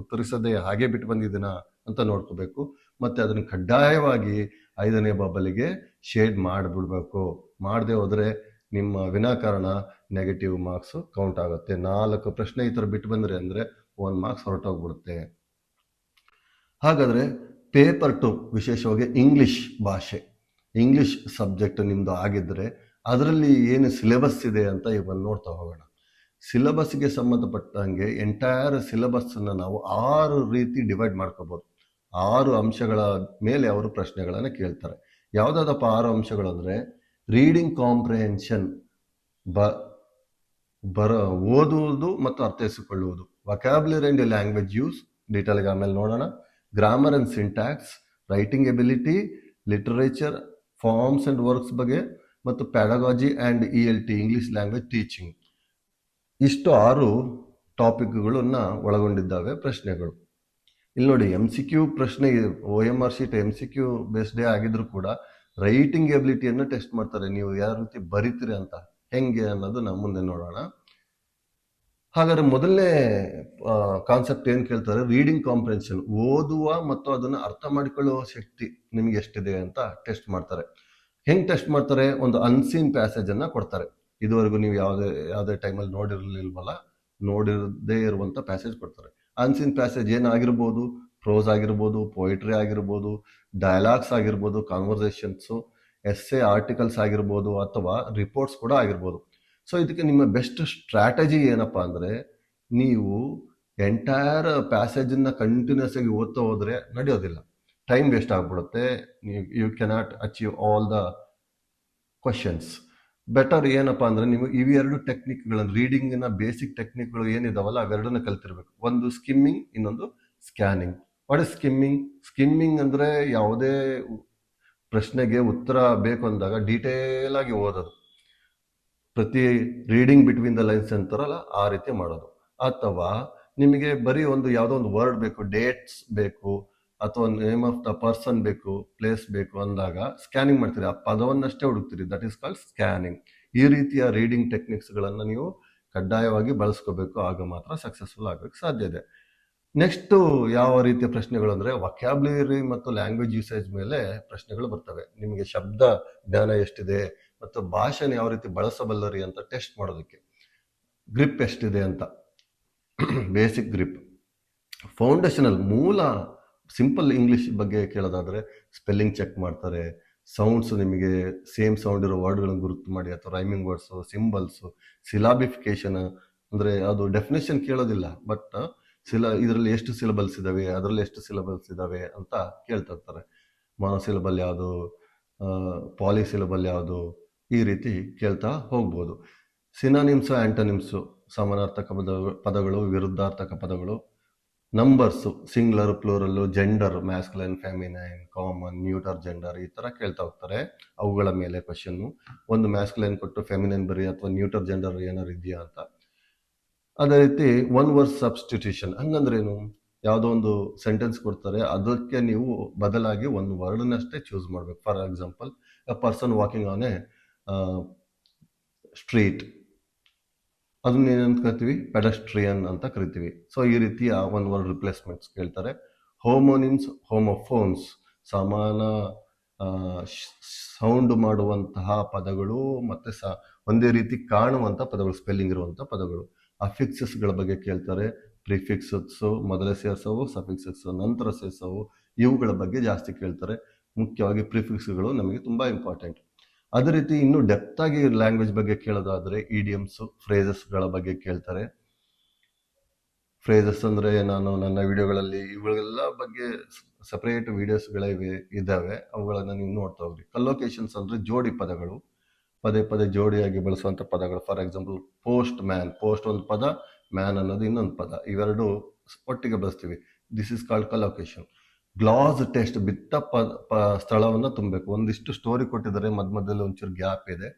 ಉತ್ತರಿಸದೆ ಹಾಗೆ ಬಿಟ್ಟು ಬಂದಿದ್ದೀನ ಅಂತ ನೋಡ್ಕೋಬೇಕು. ಮತ್ತೆ ಅದನ್ನು ಕಡ್ಡಾಯವಾಗಿ 5ನೇ ಬಬಲಿಗೆ ಶೇಡ್ ಮಾಡಿಬಿಡ್ಬೇಕು. ಮಾಡದೆ ಹೋದ್ರೆ ನಿಮ್ಮ ವಿನಾಕಾರಣ ನೆಗೆಟಿವ್ ಮಾರ್ಕ್ಸ್ ಕೌಂಟ್ ಆಗುತ್ತೆ. 4 ಪ್ರಶ್ನೆ ಈ ಥರ ಬಿಟ್ಟು ಬಂದ್ರೆ ಅಂದ್ರೆ 1 ಮಾರ್ಕ್ಸ್ ಹೊರಟೋಗ್ಬಿಡುತ್ತೆ. ಹಾಗಾದ್ರೆ ಪೇಪರ್ 2, ವಿಶೇಷವಾಗಿ ಇಂಗ್ಲಿಷ್ ಭಾಷೆ, ಇಂಗ್ಲಿಷ್ ಸಬ್ಜೆಕ್ಟ್ ನಿಮ್ದು ಆಗಿದ್ರೆ ಅದರಲ್ಲಿ ಏನು ಸಿಲೆಬಸ್ ಇದೆ ಅಂತ ಇವಾಗ ನೋಡ್ತಾ ಹೋಗೋಣ. ಸಿಲೆಬಸ್ಗೆ ಸಂಬಂಧಪಟ್ಟಂಗೆ ಎಂಟೈರ್ ಸಿಲೆಬಸ್ ನಾವು 6 ರೀತಿ ಡಿವೈಡ್ ಮಾಡ್ಕೋಬಹುದು. 6 ಅಂಶಗಳ ಮೇಲೆ ಅವರು ಪ್ರಶ್ನೆಗಳನ್ನ ಕೇಳ್ತಾರೆ. ಯಾವ್ದಾದಪ್ಪ 6 ಅಂಶಗಳು ಅಂದ್ರೆ, ರೀಡಿಂಗ್ ಕಾಂಪ್ರಿಹೆನ್ಷನ್, ಓದುವುದು ಮತ್ತು ಅರ್ಥೈಸಿಕೊಳ್ಳುವುದು, ವೊಕ್ಯಾಬ್ಯುಲರಿ ಅಂಡ್ ಲ್ಯಾಂಗ್ವೇಜ್ ಯೂಸ್, ಡೀಟೇಲ್ಗೆ ಆಮೇಲೆ ನೋಡೋಣ, grammar and syntax, writing ability, literature, forms and works ಬಗ್ಗೆ, ಮತ್ತು pedagogy and ELT, English language teaching. ಇಷ್ಟು 6 ಟಾಪಿಕ್ಗಳನ್ನ ಒಳಗೊಂಡಿದ್ದಾವೆ ಪ್ರಶ್ನೆಗಳು. ಇಲ್ಲಿ ನೋಡಿ, MCQ ಪ್ರಶ್ನೆ, OMR ಶೀಟ್ MCQ ಬೇಸ್ಡೇ ಆಗಿದ್ರು ಕೂಡ ರೈಟಿಂಗ್ ಎಬಿಲಿಟಿಯನ್ನು ಟೆಸ್ಟ್ ಮಾಡ್ತಾರೆ. ನೀವು ಯಾವ ರೀತಿ ಬರೀತೀರಿ ಅಂತ, ಹೆಂಗೆ ಅನ್ನೋದು ನಾವು ಮುಂದೆ ನೋಡೋಣ. ಹಾಗಾದ್ರೆ ಮೊದಲನೇ ಕಾನ್ಸೆಪ್ಟ್ ಏನ್ ಕೇಳ್ತಾರೆ, ರೀಡಿಂಗ್ ಕಾಂಪ್ರಿಹೆನ್ಷನ್, ಓದುವ ಮತ್ತು ಅದನ್ನು ಅರ್ಥ ಮಾಡಿಕೊಳ್ಳುವ ಶಕ್ತಿ ನಿಮ್ಗೆ ಎಷ್ಟಿದೆ ಅಂತ ಟೆಸ್ಟ್ ಮಾಡ್ತಾರೆ. ಹೆಂಗ್ ಟೆಸ್ಟ್ ಮಾಡ್ತಾರೆ? ಒಂದು ಅನ್ಸೀನ್ ಪ್ಯಾಸೇಜ್ ಅನ್ನ ಕೊಡ್ತಾರೆ. ಇದುವರೆಗೂ ನೀವು ಯಾವುದೇ ಟೈಮಲ್ಲಿ ನೋಡಿರದೇ ಇರುವಂತ ಪ್ಯಾಸೇಜ್ ಕೊಡ್ತಾರೆ. ಅನ್ಸೀನ್ ಪ್ಯಾಸೇಜ್ ಏನಾಗಿರ್ಬೋದು? ಪ್ರೋಸ್ ಆಗಿರ್ಬೋದು, ಪೊಯಿಟ್ರಿ ಆಗಿರ್ಬೋದು, ಡೈಲಾಗ್ಸ್ ಆಗಿರ್ಬೋದು, ಕಾನ್ವರ್ಸೇಷನ್ಸ್, ಎಸ್ಸೆ, ಆರ್ಟಿಕಲ್ಸ್ ಆಗಿರ್ಬೋದು, ಅಥವಾ ರಿಪೋರ್ಟ್ಸ್ ಕೂಡ ಆಗಿರ್ಬೋದು. ಸೊ ಇದಕ್ಕೆ ನಿಮ್ಮ ಬೆಸ್ಟ್ ಸ್ಟ್ರಾಟಜಿ ಏನಪ್ಪಾ ಅಂದ್ರೆ, ನೀವು ಎಂಟೈರ್ ಪ್ಯಾಸೇಜನ್ನ ಕಂಟಿನ್ಯೂಸ್ ಆಗಿ ಓದ್ತಾ ಹೋದ್ರೆ ನಡೆಯೋದಿಲ್ಲ, ಟೈಮ್ ವೇಸ್ಟ್ ಆಗ್ಬಿಡುತ್ತೆ. You cannot achieve all the questions. Better ಏನಪ್ಪಾ ಅಂದ್ರೆ, ನೀವು ಇವೆರಡು ಟೆಕ್ನಿಕ್ಗಳನ್ನು, ರೀಡಿಂಗಿನ ಬೇಸಿಕ್ ಟೆಕ್ನಿಕ್ಗಳು ಏನಿದಾವಲ್ಲ ಅವೆರಡನ್ನ ಕಲ್ತಿರ್ಬೇಕು. ಒಂದು ಸ್ಕಿಮ್ಮಿಂಗ್, ಇನ್ನೊಂದು scanning. What is skimming? Skimming ಅಂದ್ರೆ ಯಾವುದೇ ಪ್ರಶ್ನೆಗೆ ಉತ್ತರ ಬೇಕು ಅಂದಾಗ ಡೀಟೇಲ್ ಆಗಿ ಓದೋದು, ಪ್ರತಿ ರೀಡಿಂಗ್ ಬಿಟ್ವೀನ್ ದ ಲೈನ್ಸ್ ಅಂತಾರಲ್ಲ ಆ ರೀತಿ ಮಾಡೋದು. ಅಥವಾ ನಿಮಗೆ ಬರೀ ಯಾವುದೋ ಒಂದು ವರ್ಡ್ ಬೇಕು, ಡೇಟ್ಸ್ ಬೇಕು, ಅಥವಾ ನೇಮ್ ಆಫ್ ದ ಪರ್ಸನ್ ಬೇಕು, ಪ್ಲೇಸ್ ಬೇಕು ಅಂದಾಗ ಸ್ಕ್ಯಾನಿಂಗ್ ಮಾಡ್ತೀರಿ, ಆ ಪದವನ್ನಷ್ಟೇ ಹುಡುಕ್ತೀರಿ. That is called scanning. ಈ ರೀತಿಯ ರೀಡಿಂಗ್ ಟೆಕ್ನಿಕ್ಸ್ ಗಳನ್ನ ನೀವು ಕಡ್ಡಾಯವಾಗಿ ಬಳಸ್ಕೋಬೇಕು, ಆಗ ಮಾತ್ರ ಸಕ್ಸಸ್ಫುಲ್ ಆಗಕ್ಕೆ ಸಾಧ್ಯ ಇದೆ. ನೆಕ್ಸ್ಟ್ ಯಾವ ರೀತಿಯ ಪ್ರಶ್ನೆಗಳು ಅಂದ್ರೆ, ವೊಕ್ಯಾಬ್ಯುಲರಿ ಮತ್ತು ಲ್ಯಾಂಗ್ವೇಜ್ ಯೂಸೇಜ್ ಮೇಲೆ ಪ್ರಶ್ನೆಗಳು ಬರ್ತವೆ. ನಿಮಗೆ ಶಬ್ದ ಜ್ಞಾನ ಎಷ್ಟಿದೆ ಮತ್ತು ಭಾಷೆನ ಯಾವ ರೀತಿ ಬಳಸಬಲ್ಲರಿ ಅಂತ ಟೆಸ್ಟ್ ಮಾಡೋದಕ್ಕೆ. ಗ್ರಿಪ್ ಎಷ್ಟಿದೆ ಅಂತ, ಬೇಸಿಕ್ ಗ್ರಿಪ್. ಫೌಂಡೇಶನಲ್, ಮೂಲ ಸಿಂಪಲ್ ಇಂಗ್ಲಿಷ್ ಬಗ್ಗೆ ಕೇಳೋದಾದ್ರೆ ಸ್ಪೆಲ್ಲಿಂಗ್ ಚೆಕ್ ಮಾಡ್ತಾರೆ. ಸೌಂಡ್ಸ್, ನಿಮಗೆ ಸೇಮ್ ಸೌಂಡ್ ಇರೋ ವರ್ಡ್ಗಳನ್ನು ಗುರುತು ಮಾಡಿ, ಅಥವಾ ರೈಮಿಂಗ್ ವರ್ಡ್ಸ್, ಸಿಂಬಲ್ಸ್, ಸಿಲಾಬಿಫಿಕೇಶನ್ ಅಂದ್ರೆ ಅದು ಡೆಫಿನೇಷನ್ ಕೇಳೋದಿಲ್ಲ, ಬಟ್ ಇದರಲ್ಲಿ ಎಷ್ಟು ಸಿಲಬಲ್ಸ್ ಇದಾವೆ, ಅದರಲ್ಲಿ ಎಷ್ಟು ಸಿಲಬಲ್ಸ್ ಇದಾವೆ ಅಂತ ಕೇಳ್ತಾ ಇರ್ತಾರೆ. ಮೊನೊಸಿಲಬಲ್ ಯಾವುದು, ಪಾಲಿಸಿಲಬಲ್ ಯಾವುದು, ಈ ರೀತಿ ಕೇಳ್ತಾ ಹೋಗ್ಬೋದು. ಸಿನಾನಿಮ್ಸ್, ಆಂಟೋನಿಮ್ಸ್, ಸಮಾನಾರ್ಥಕ ಪದಗಳು, ವಿರುದ್ಧಾರ್ಥಕ ಪದಗಳು, numbers, singular, plural, gender, masculine, feminine, common, neuter gender, ಈ ತರ ಕೇಳ್ತಾ ಹೋಗ್ತಾರೆ. ಅವುಗಳ ಮೇಲೆ ಕ್ವಶನ್, ಒಂದು ಮ್ಯಾಸ್ಕುಲೈನ್ ಕೊಟ್ಟು ಫೆಮಿನೈನ್ ಬರಿ ಅಥವಾ ನ್ಯೂಟರ್ ಜೆಂಡರ್ ಏನಾರು ಇದೆಯಾ ಅಂತ. ಅದೇ ರೀತಿ ಒನ್ ವರ್ಡ್ ಸಬ್ಸ್ಟಿಟ್ಯೂಷನ್, ಹಂಗಂದ್ರೇನು? ಯಾವುದೋ ಒಂದು ಸೆಂಟೆನ್ಸ್ ಕೊಡ್ತಾರೆ, ಅದಕ್ಕೆ ನೀವು ಬದಲಾಗಿ ಒಂದು ವರ್ಡ್ನಷ್ಟೇ ಚೂಸ್ ಮಾಡ್ಬೇಕು. For example, A person walking on A street, ಅದನ್ನ ಏನಂತ ಕರಿತೀವಿ? ಪೆಡಸ್ಟ್ರಿಯನ್ ಅಂತ ಕರಿತೀವಿ. ಸೊ ಈ ರೀತಿಯ ಒನ್ ವರ್ಡ್ ರಿಪ್ಲೇಸ್ಮೆಂಟ್ಸ್ ಕೇಳ್ತಾರೆ. ಹೋಮೋನಿಮ್ಸ್, ಹೋಮೋಫೋನ್ಸ್, ಸಮಾನ ಸೌಂಡ್ ಮಾಡುವಂತಹ ಪದಗಳು ಮತ್ತೆ ಒಂದೇ ರೀತಿ ಕಾಣುವಂತ ಪದಗಳು, ಸ್ಪೆಲ್ಲಿಂಗ್ ಇರುವಂತ ಪದಗಳು. ಅಫಿಕ್ಸಸ್ ಗಳ ಬಗ್ಗೆ ಕೇಳ್ತಾರೆ. ಪ್ರಿಫಿಕ್ಸಸ್, ಮೊದಲೇ ಸೇರ್ಸವು, ಸಫಿಕ್ಸಸ್ ನಂತರ ಸೇರ್ಸವು, ಇವುಗಳ ಬಗ್ಗೆ ಜಾಸ್ತಿ ಕೇಳ್ತಾರೆ. ಮುಖ್ಯವಾಗಿ ಪ್ರಿಫಿಕ್ಸ್ಗಳು ನಮಗೆ ತುಂಬಾ ಇಂಪಾರ್ಟೆಂಟ್. ಅದೇ ರೀತಿ ಇನ್ನು ಡೆಪ್ತ್ ಆಗಿ ಲ್ಯಾಂಗ್ವೇಜ್ ಬಗ್ಗೆ ಕೇಳೋದಾದ್ರೆ ಇಡಿಯಮ್ಸ್, ಫ್ರೇಸಸ್ ಗಳ ಬಗ್ಗೆ ಕೇಳ್ತಾರೆ. ಫ್ರೇಸಸ್ ಅಂದ್ರೆ ನಾನು ನನ್ನ ವಿಡಿಯೋಗಳಲ್ಲಿ ಇವುಗಳೆಲ್ಲ ಬಗ್ಗೆ ಸಪರೇಟ್ ವಿಡಿಯೋಸ್ಗಳಿವೆ ಇದ್ದಾವೆ, ಅವುಗಳನ್ನ ನೀವು ನೋಡ್ತಾ ಹೋಗ್ರಿ. ಕಲ್ಲೊಕೇಶನ್ಸ್ ಅಂದ್ರೆ ಜೋಡಿ ಪದಗಳು, ಪದೇ ಪದೇ ಜೋಡಿಯಾಗಿ ಬಳಸುವಂತ ಪದಗಳು. For example post man, post ಒಂದು ಪದ, ಮ್ಯಾನ್ ಅನ್ನೋದು ಇನ್ನೊಂದು ಪದ, ಇವೆರಡು ಒಟ್ಟಿಗೆ ಬಳಸ್ತೀವಿ. This is called collocation. Cloze test, ಬಿತ್ತ ಸ್ಥಳವನ್ನ ತುಂಬಬೇಕು. ಒಂದಿಷ್ಟು ಸ್ಟೋರಿ ಕೊಟ್ಟಿದ್ದಾರೆ, ಮಧ್ಯದಲ್ಲಿ ಒಂಚೂರು ಗ್ಯಾಪ್ ಇದೆ,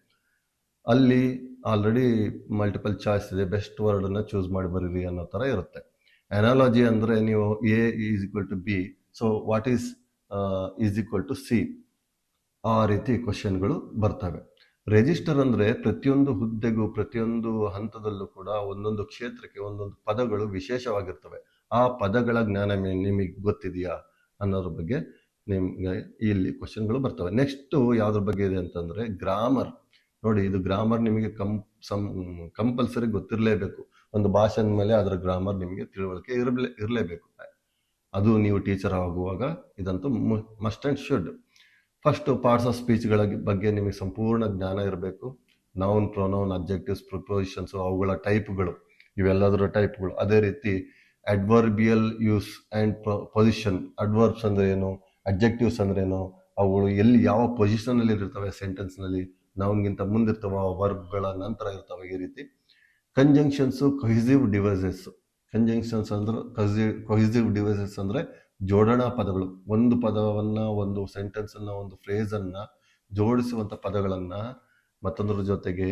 ಅಲ್ಲಿ ಆಲ್ರೆಡಿ ಮಲ್ಟಿಪಲ್ ಚಾಯ್ಸ್ ಇದೆ, ಬೆಸ್ಟ್ ವರ್ಡ್ ಅನ್ನ ಚೂಸ್ ಮಾಡಿ ಬರೀರಿ ಅನ್ನೋ ತರ ಇರುತ್ತೆ. ಅನಾಲಜಿ ಅಂದ್ರೆ ನೀವು A is equal to B, so what is equal to C, ಆ ರೀತಿ ಕ್ವಶನ್ಗಳು ಬರ್ತವೆ. ರಿಜಿಸ್ಟರ್ ಅಂದ್ರೆ ಪ್ರತಿಯೊಂದು ಹುದ್ದೆಗೂ ಪ್ರತಿಯೊಂದು ಹಂತದಲ್ಲೂ ಕೂಡ ಒಂದೊಂದು ಕ್ಷೇತ್ರಕ್ಕೆ ಒಂದೊಂದು ಪದಗಳು ವಿಶೇಷವಾಗಿರ್ತವೆ. ಆ ಪದಗಳ ಜ್ಞಾನ ನಿಮಗೆ ಗೊತ್ತಿದೆಯಾ ಅನ್ನೋದ್ರ ಬಗ್ಗೆ ನಿಮ್ಗೆ ಇಲ್ಲಿ ಕ್ವಶನ್ಗಳು ಬರ್ತವೆ. ನೆಕ್ಸ್ಟ್ ಯಾವ್ದ್ರ ಬಗ್ಗೆ ಇದೆ ಅಂತಂದ್ರೆ ಗ್ರಾಮರ್. ನೋಡಿ, ಇದು ಗ್ರಾಮರ್ ನಿಮಗೆ ಕಂಪಲ್ಸರಿ ಗೊತ್ತಿರಲೇಬೇಕು. ಒಂದು ಭಾಷೆ ಮೇಲೆ ಅದರ ಗ್ರಾಮರ್ ನಿಮಗೆ ತಿಳುವಳಿಕೆ ಇರಲೇಬೇಕು. ಅದು ನೀವು ಟೀಚರ್ ಆಗುವಾಗ ಇದಂತೂ must and should. First parts of ಸ್ಪೀಚ್ಗಳ ಬಗ್ಗೆ ನಿಮಗೆ ಸಂಪೂರ್ಣ ಜ್ಞಾನ ಇರಬೇಕು. ನೌನ್, ಪ್ರೊನೌನ್, ಅಬ್ಜೆಕ್ಟಿವ್ಸ್, ಪ್ರಿಪೋಸಿಷನ್ಸ್, ಅವುಗಳ ಟೈಪ್ಗಳು, ಇವೆಲ್ಲದರ ಟೈಪ್ಗಳು. ಅದೇ ರೀತಿ adverbial use and position. Adverbs ಅಂದ್ರೆ ಏನು, ಅಬ್ಜೆಕ್ಟಿವ್ಸ್ ಅಂದ್ರೆ ಏನು, ಅವುಗಳು ಎಲ್ಲಿ ಯಾವ ಪೊಸಿಷನ್ ಅಲ್ಲಿ ಇರ್ತವೆ ಸೆಂಟೆನ್ಸ್ ನಲ್ಲಿ, ನೌನ್ಗಿಂತ ಮುಂದಿರ್ತವ, ವರ್ಬ್ಗಳ ನಂತರ ಇರ್ತವೆ, ಈ ರೀತಿ. Conjunctions, ಕೊಹಿಸಿವ್ devices. ಕಂಜಂಕ್ಷನ್ಸ್ ಅಂದ್ರೆ ಕೊಹಿಸಿವ್ ಡಿವೈಸಸ್ ಅಂದ್ರೆ ಜೋಡಣಾ ಪದಗಳು. ಒಂದು ಪದವನ್ನ, ಒಂದು ಸೆಂಟೆನ್ಸ್ ಅನ್ನ, ಒಂದು ಫ್ರೇಸ್ ಅನ್ನ ಜೋಡಿಸುವಂತ ಪದಗಳನ್ನ ಮತ್ತೊಂದರ ಜೊತೆಗೆ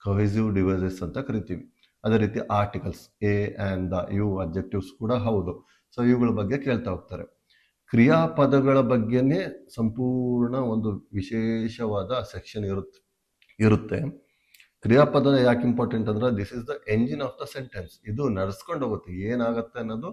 ಕೊಹಿಸಿವ್ ಡಿವೈಸಸ್ ಅಂತ ಕರಿತೀವಿ. ಅದೇ ರೀತಿ ಆರ್ಟಿಕಲ್ಸ್, ಎ ಅಂಡ್ ದ, ಇವು ಅಬ್ಜೆಕ್ಟಿವ್ಸ್ ಕೂಡ ಹೌದು. ಸೊ ಇವುಗಳ ಬಗ್ಗೆ ಕೇಳ್ತಾ ಹೋಗ್ತಾರೆ. ಕ್ರಿಯಾಪದಗಳ ಬಗ್ಗೆನೇ ಸಂಪೂರ್ಣ ಒಂದು ವಿಶೇಷವಾದ ಸೆಕ್ಷನ್ ಇರುತ್ತೆ. ಕ್ರಿಯಾಪದ ಯಾಕೆ ಇಂಪಾರ್ಟೆಂಟ್ ಅಂದ್ರೆ this is the engine of the sentence. ಇದು ನಡ್ಸ್ಕೊಂಡು ಹೋಗುತ್ತೆ, ಏನಾಗತ್ತೆ ಅನ್ನೋದು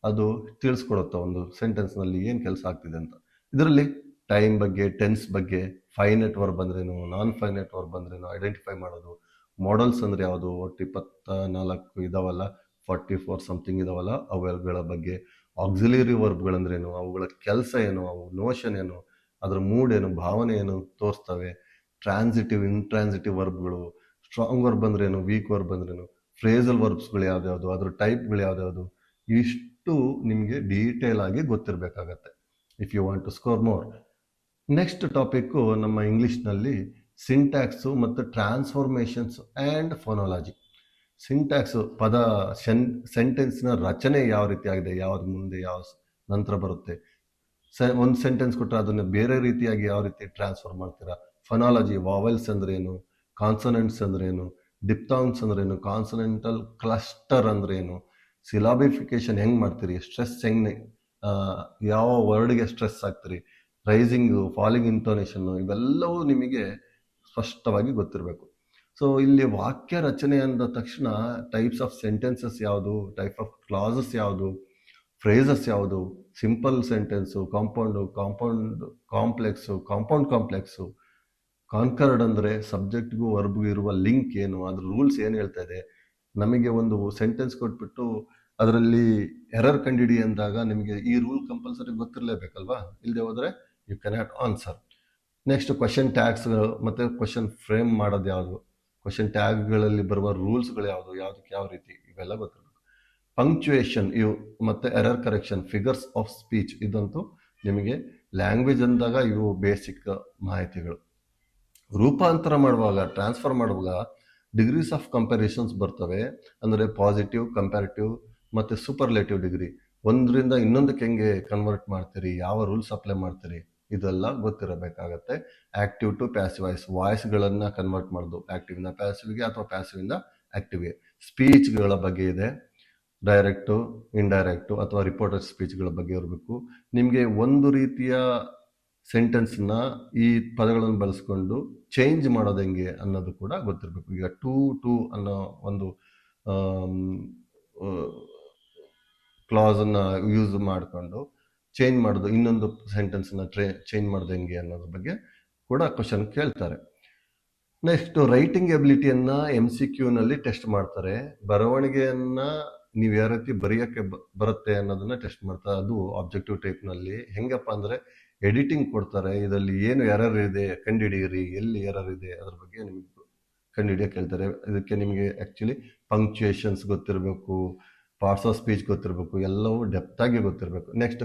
ಅದು ತಿಳಿಸ್ಕೊಡುತ್ತೆ ಒಂದು ಸೆಂಟೆನ್ಸ್ ನಲ್ಲಿ ಏನ್ ಕೆಲಸ ಆಗ್ತಿದೆ ಅಂತ. ಇದರಲ್ಲಿ ಟೈಮ್ ಬಗ್ಗೆ, ಟೆನ್ಸ್ ಬಗ್ಗೆ, ಫೈನೈಟ್ ವರ್ಬ್ ಅಂದ್ರೇನು, ನಾನ್ ಫೈನೈಟ್ ವರ್ಬ್ ಅಂದ್ರೇನು ಐಡೆಂಟಿಫೈ ಮಾಡೋದು, ಮಾಡಲ್ಸ್ ಅಂದ್ರೆ ಯಾವುದು, ಒಟ್ಟು 24 ಇದಾವಲ್ಲ, 44 ಸಮಥಿಂಗ್ ಇದಾವಲ್ಲ, ಅವುಗಳ ಬಗ್ಗೆ. ಆಕ್ಸಿಲರಿ ವರ್ಬ್ಗಳಂದ್ರೇನು, ಅವುಗಳ ಕೆಲಸ ಏನು, ಅವು ನೋಷನ್ ಏನು, ಅದ್ರ ಮೂಡ್ ಏನು, ಭಾವನೆ ಏನು ತೋರಿಸ್ತವೆ. ಟ್ರಾನ್ಸಿಟಿವ್, ಇಂಟ್ರಾನ್ಸಿಟಿವ್ ವರ್ಬ್ಗಳು, ಸ್ಟ್ರಾಂಗ್ ವರ್ಬ್ ಅಂದ್ರೇನು, ವೀಕ್ ವರ್ಬ್ ಅಂದ್ರೇನು, ಫ್ರೇಸಲ್ ವರ್ಬ್ಸ್ಗಳು ಯಾವ್ದ್ಯಾವ್ದು, ಅದ್ರ ಟೈಪ್ಗಳು ಯಾವ್ದ್ಯಾವ್ದು, ಇಷ್ಟು ನಿಮಗೆ ಡೀಟೇಲ್ ಆಗಿ ಗೊತ್ತಿರಬೇಕಾಗತ್ತೆ if you want to score more. Next topic ನಮ್ಮ ಇಂಗ್ಲಿಷ್ ನಲ್ಲಿ ಸಿಂಟ್ಯಾಕ್ಸ್ ಮತ್ತು ಟ್ರಾನ್ಸ್ಫಾರ್ಮೇಶನ್ಸ್ ಅಂಡ್ ಫೋನಾಲಜಿ. ಸಿಂಟ್ಯಾಕ್ಸ್ ಪದ, ಸೆಂಟೆನ್ಸ್ ನ ರಚನೆ ಯಾವ ರೀತಿ ಆಗಿದೆ, ಯಾವ್ದು ಮುಂದೆ ಯಾವ ನಂತರ ಬರುತ್ತೆ, ಒಂದು ಸೆಂಟೆನ್ಸ್ ಕೊಟ್ಟರೆ ಅದನ್ನ ಬೇರೆ ರೀತಿಯಾಗಿ ಯಾವ ರೀತಿ ಟ್ರಾನ್ಸ್ಫರ್ ಮಾಡ್ತೀರಾ. ಫೊನಾಲಜಿ, ವಾವೆಲ್ಸ್ ಅಂದ್ರೇನು, ಕಾನ್ಸನೆಂಟ್ಸ್ ಅಂದ್ರೇನು, ಡಿಪ್ತಾಂಗ್ಸ್ ಅಂದ್ರೇನು, ಕಾನ್ಸನೆಂಟಲ್ ಕ್ಲಸ್ಟರ್ ಅಂದ್ರೇನು, ಸಿಲಾಬಿಫಿಕೇಶನ್ ಹೆಂಗ್ ಮಾಡ್ತೀರಿ, ಸ್ಟ್ರೆಸ್ ಹೆಂಗ್, ಯಾವ ವರ್ಡ್ಗೆ ಸ್ಟ್ರೆಸ್ ಆಗ್ತೀರಿ, ರೈಸಿಂಗ್, ಫಾಲಿಂಗ್ ಇಂಟೋನೇಷನ್, ಇವೆಲ್ಲವೂ ನಿಮಗೆ ಸ್ಪಷ್ಟವಾಗಿ ಗೊತ್ತಿರಬೇಕು. ಸೊ ಇಲ್ಲಿ ವಾಕ್ಯ ರಚನೆ ಅಂದ ತಕ್ಷಣ ಟೈಪ್ಸ್ ಆಫ್ ಸೆಂಟೆನ್ಸಸ್ ಯಾವುದು, ಟೈಪ್ ಆಫ್ ಕ್ಲಾಸಸ್ ಯಾವುದು, ಫ್ರೇಸಸ್ ಯಾವುದು, simple sentence, compound complex, compound complex, conquered ಅಂದ್ರೆ ಸಬ್ಜೆಕ್ಟ್ಗೂ ವರ್ಬ್ಗೂ ಇರುವ ಲಿಂಕ್ ಏನು, ಅದ್ರ ರೂಲ್ಸ್ ಏನು ಹೇಳ್ತಾ ಇದೆ. ನಮಗೆ ಒಂದು ಸೆಂಟೆನ್ಸ್ ಕೊಟ್ಬಿಟ್ಟು ಅದರಲ್ಲಿ ಎರರ್ ಕಂಡಿಡಿ ಅಂದಾಗ ನಿಮಗೆ ಈ ರೂಲ್ ಕಂಪಲ್ಸರಿ ಗೊತ್ತಿರಲೇಬೇಕಲ್ವಾ, ಇಲ್ಲದೆ ಹೋದ್ರೆ you cannot answer. Next question tags ಮತ್ತೆ ಕ್ವಶನ್ ಫ್ರೇಮ್ ಮಾಡೋದು ಯಾವುದು, ಕ್ವಶನ್ ಟ್ಯಾಗ್ಗಳಲ್ಲಿ ಬರುವ ರೂಲ್ಸ್ಗಳು ಯಾವುದು, ಯಾವುದಕ್ಕೆ ಯಾವ ರೀತಿ, ಇವೆಲ್ಲ ಗೊತ್ತಿರಬೇಕು. ಪಂಕ್ಚುಯೇಷನ್ ಇವು ಮತ್ತೆ error correction, figures of speech, ಇದಂತೂ ನಿಮಗೆ ಲ್ಯಾಂಗ್ವೇಜ್ ಅಂದಾಗ ಇವು ಬೇಸಿಕ್ ಮಾಹಿತಿಗಳು. ರೂಪಾಂತರ ಮಾಡುವಾಗ, ಟ್ರಾನ್ಸ್ಫರ್ ಮಾಡುವಾಗ ಡಿಗ್ರೀಸ್ ಆಫ್ ಕಂಪ್ಯಾರಿಸನ್ಸ್ ಬರ್ತವೆ. ಅಂದ್ರೆ ಪಾಸಿಟಿವ್, ಕಂಪ್ಯಾರಿಟಿವ್ ಮತ್ತೆ ಸೂಪರ್ಲೇಟಿವ್ ಡಿಗ್ರಿ. ಒಂದರಿಂದ ಇನ್ನೊಂದಕ್ಕೆ ಹೆಂಗೆ ಕನ್ವರ್ಟ್ ಮಾಡ್ತೀರಿ, ಯಾವ ರೂಲ್ಸ್ ಅಪ್ಲೈ ಮಾಡ್ತೀರಿ, ಇದೆಲ್ಲ ಗೊತ್ತಿರಬೇಕಾಗತ್ತೆ. ಆಕ್ಟಿವ್ ಟು ಪ್ಯಾಸಿವ್ ವಾಯ್ಸ್ಗಳನ್ನ ಕನ್ವರ್ಟ್ ಮಾಡೋದು, ಆಕ್ಟಿವ್ ಇಂದ ಪ್ಯಾಸಿವ್ಗೆ ಅಥವಾ ಪ್ಯಾಸಿವ್ ಇಂದ ಆಕ್ಟಿವ್ಗೆ. ಸ್ಪೀಚ್ಗಳ ಬಗ್ಗೆ ಇದೆ, ಡೈರೆಕ್ಟು, ಇಂಡೈರೆಕ್ಟು ಅಥವಾ ರಿಪೋರ್ಟೆಡ್ ಸ್ಪೀಚ್ಗಳ ಬಗ್ಗೆ ಇರಬೇಕು. ನಿಮಗೆ ಒಂದು ರೀತಿಯ ಸೆಂಟೆನ್ಸ್ನ ಈ ಪದಗಳನ್ನು ಬಳಸ್ಕೊಂಡು ಚೇಂಜ್ ಮಾಡೋದು ಹೆಂಗೆ ಅನ್ನೋದು ಕೂಡ ಗೊತ್ತಿರಬೇಕು. ಈಗ ಟು ಅನ್ನೋ ಒಂದು ಕ್ಲಾಸ್ ಅನ್ನ ಯೂಸ್ ಮಾಡಿಕೊಂಡು ಚೇಂಜ್ ಮಾಡೋದು, ಇನ್ನೊಂದು ಸೆಂಟೆನ್ಸ್ ನ ಚೇಂಜ್ ಮಾಡೋದು ಹೆಂಗೆ ಅನ್ನೋದ್ರ ಬಗ್ಗೆ ಕೂಡ ಕ್ವಶನ್ ಕೇಳ್ತಾರೆ. ನೆಕ್ಸ್ಟ್ ರೈಟಿಂಗ್ ಎಬಿಲಿಟಿಯನ್ನ MCQ ನಲ್ಲಿ ಟೆಸ್ಟ್ ಮಾಡ್ತಾರೆ. ಬರವಣಿಗೆಯನ್ನ ನೀವು ಯಾವ ರೀತಿ ಬರೆಯಕ್ಕೆ ಬರುತ್ತೆ ಅನ್ನೋದನ್ನ ಟೆಸ್ಟ್ ಮಾಡ್ತಾರೆ. ಅದು ಆಬ್ಜೆಕ್ಟಿವ್ ಟೈಪ್ ನಲ್ಲಿ. ಹೆಂಗಪ್ಪ ಅಂದ್ರೆ ಎಡಿಟಿಂಗ್ ಕೊಡ್ತಾರೆ, ಇದರಲ್ಲಿ ಏನು ಎರರ್ ಇದೆ ಕಂಡುಹಿಡಿಯಿರಿ, ಎಲ್ಲಿ ಎರರ್ ಇದೆ ಅದ್ರ ಬಗ್ಗೆ ನಿಮಗೆ ಕಂಡುಹಿಡಿಯಕ್ಕೆ ಹೇಳ್ತಾರೆ. ಇದಕ್ಕೆ ನಿಮಗೆ ಆಕ್ಚುಲಿ ಪಂಕ್ಚುಯೇಷನ್ಸ್ ಗೊತ್ತಿರಬೇಕು, ಪಾರ್ಟ್ಸ್ ಆಫ್ ಸ್ಪೀಚ್ ಗೊತ್ತಿರಬೇಕು, ಎಲ್ಲವೂ ಡೆಪ್ತ್ ಆಗಿ ಗೊತ್ತಿರಬೇಕು. ನೆಕ್ಸ್ಟ್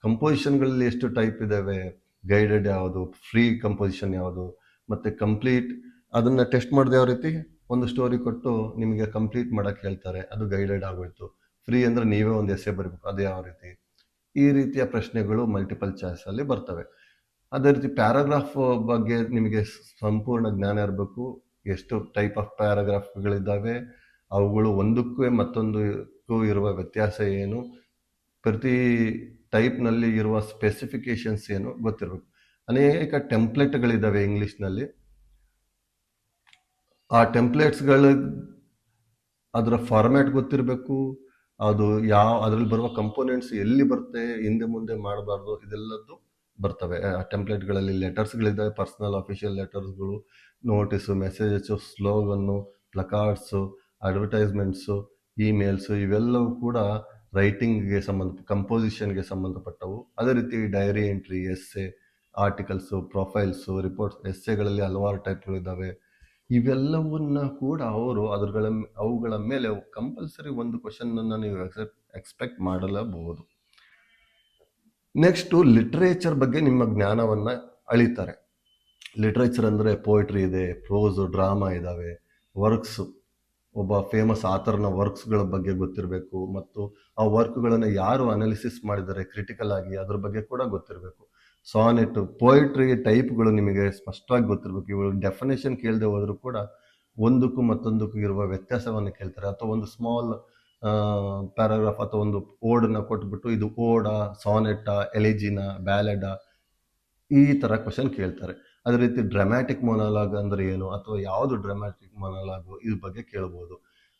ಕಂಪೋಸಿಷನ್ಗಳಲ್ಲಿ ಎಷ್ಟು ಟೈಪ್ ಇದಾವೆ, ಗೈಡೆಡ್ ಯಾವುದು, ಫ್ರೀ ಕಂಪೋಸಿಷನ್ ಯಾವುದು, ಮತ್ತೆ ಕಂಪ್ಲೀಟ್. ಅದನ್ನ ಟೆಸ್ಟ್ ಮಾಡಿದೆ ಯಾವ ರೀತಿ, ಒಂದು ಸ್ಟೋರಿ ಕೊಟ್ಟು ನಿಮಗೆ ಕಂಪ್ಲೀಟ್ ಮಾಡಕ್ ಹೇಳ್ತಾರೆ, ಅದು ಗೈಡೆಡ್ ಆಗೋಯ್ತು. ಫ್ರೀ ಅಂದ್ರೆ ನೀವೇ ಒಂದು ಎಸ್ಸೆ ಬರಬೇಕು, ಅದು ಯಾವ ರೀತಿ. ಈ ರೀತಿಯ ಪ್ರಶ್ನೆಗಳು ಮಲ್ಟಿಪಲ್ ಚಾಯ್ಸ್ ಅಲ್ಲಿ ಬರ್ತವೆ. ಅದೇ ರೀತಿ ಪ್ಯಾರಾಗ್ರಾಫ್ ಬಗ್ಗೆ ನಿಮಗೆ ಸಂಪೂರ್ಣ ಜ್ಞಾನ ಇರಬೇಕು. ಎಷ್ಟು ಟೈಪ್ ಆಫ್ ಪ್ಯಾರಾಗ್ರಾಫ್ಗಳಿದ್ದಾವೆ, ಅವುಗಳು ಒಂದಕ್ಕೂ ಮತ್ತೊಂದಕ್ಕೂ ಇರುವ ವ್ಯತ್ಯಾಸ ಏನು, ಪ್ರತಿ ಟೈಪ್ನಲ್ಲಿ ಇರುವ ಸ್ಪೆಸಿಫಿಕೇಶನ್ಸ್ ಏನು ಗೊತ್ತಿರಬೇಕು. ಅನೇಕ ಟೆಂಪ್ಲೇಟ್ಗಳಿದ್ದಾವೆ ಇಂಗ್ಲಿಷ್ನಲ್ಲಿ. ಆ ಟೆಂಪ್ಲೇಟ್ಸ್ಗಳು ಅದರ ಫಾರ್ಮ್ಯಾಟ್ ಗೊತ್ತಿರಬೇಕು. ಅದು ಅದರಲ್ಲಿ ಬರುವ ಕಂಪೋನೆಂಟ್ಸ್ ಎಲ್ಲಿ ಬರುತ್ತೆ, ಹಿಂದೆ ಮುಂದೆ ಮಾಡಬಾರ್ದು, ಇದೆಲ್ಲದ್ದು ಬರ್ತವೆ. ಆ ಟೆಂಪ್ಲೇಟ್ಗಳಲ್ಲಿ ಲೆಟರ್ಸ್ಗಳಿದ್ದಾವೆ, ಪರ್ಸನಲ್ ಅಫಿಷಿಯಲ್ ಲೆಟರ್ಸ್ಗಳು, notice, messages, slogan, placards, advertisements, emails, ಇವೆಲ್ಲವೂ ಕೂಡ ರೈಟಿಂಗ್ಗೆ ಕಂಪೋಸಿಷನ್ಗೆ ಸಂಬಂಧಪಟ್ಟವು. ಅದೇ ರೀತಿ diary entry, essay, articles, profiles, reports. ಎಸ್ಸೆಗಳಲ್ಲಿ ಹಲವಾರು ಟೈಪ್ಗಳಿದ್ದಾವೆ. ಇವೆಲ್ಲವನ್ನ ಕೂಡ ಅವುಗಳ ಮೇಲೆ ಕಂಪಲ್ಸರಿ ಒಂದು ಕ್ವಶನ್ ಅನ್ನ ನೀವು ಎಕ್ಸ್ಪೆಕ್ಟ್ ಮಾಡಲೇಬಹುದು. ನೆಕ್ಸ್ಟ್ ಲಿಟ್ರೇಚರ್ ಬಗ್ಗೆ ನಿಮ್ಮ ಜ್ಞಾನವನ್ನ ಅಳಿತಾರೆ. ಲಿಟ್ರೇಚರ್ ಅಂದ್ರೆ ಪೋಯಿಟ್ರಿ ಇದೆ, ಪ್ರೋಸ್, ಡ್ರಾಮಾ ಇದಾವೆ, ವರ್ಕ್ಸ್, ಒಬ್ಬ ಫೇಮಸ್ ಆಥರ್ನ ವರ್ಕ್ಸ್ಗಳ ಬಗ್ಗೆ ಗೊತ್ತಿರಬೇಕು, ಮತ್ತು ಆ ವರ್ಕ್ಗಳನ್ನು ಯಾರು ಅನಾಲಿಸಿಸ್ ಮಾಡಿದ್ದಾರೆ ಕ್ರಿಟಿಕಲ್ ಆಗಿ, ಅದ್ರ ಬಗ್ಗೆ ಕೂಡ ಗೊತ್ತಿರಬೇಕು. ಸಾನೆಟ್, ಪೋಯಿಟ್ರಿ ಟೈಪ್ಗಳು ನಿಮಗೆ ಸ್ಪಷ್ಟವಾಗಿ ಗೊತ್ತಿರಬೇಕು. ಇವುಗಳು ಡೆಫಿನೇಷನ್ ಕೇಳದೆ ಹೋದ್ರು ಕೂಡ ಒಂದಕ್ಕೂ ಮತ್ತೊಂದಕ್ಕೂ ಇರುವ ವ್ಯತ್ಯಾಸವನ್ನು ಕೇಳ್ತಾರೆ. ಅಥವಾ ಒಂದು ಸ್ಮಾಲ್ ಪ್ಯಾರಾಗ್ರಾಫ್ ಅಥವಾ ಒಂದು ಓಡನ್ನ ಕೊಟ್ಬಿಟ್ಟು ಇದು ಓಡ, ಸಾನೆಟ, ಎಲಿಜಿನ, ಬ್ಯಾಲೆಡ, ಈ ತರ ಕ್ವಶನ್ ಕೇಳ್ತಾರೆ. ಅದೇ ರೀತಿ ಡ್ರಾಮ್ಯಾಟಿಕ್ ಮೊನಾಲಾಗ್ ಅಂದ್ರೆ ಏನು, ಅಥವಾ ಯಾವುದು ಡ್ರಾಮ್ಯಾಟಿಕ್ ಮೊನಾಲಾಗು, ಇದ್ರ ಬಗ್ಗೆ ಕೇಳ್ಬೋದು.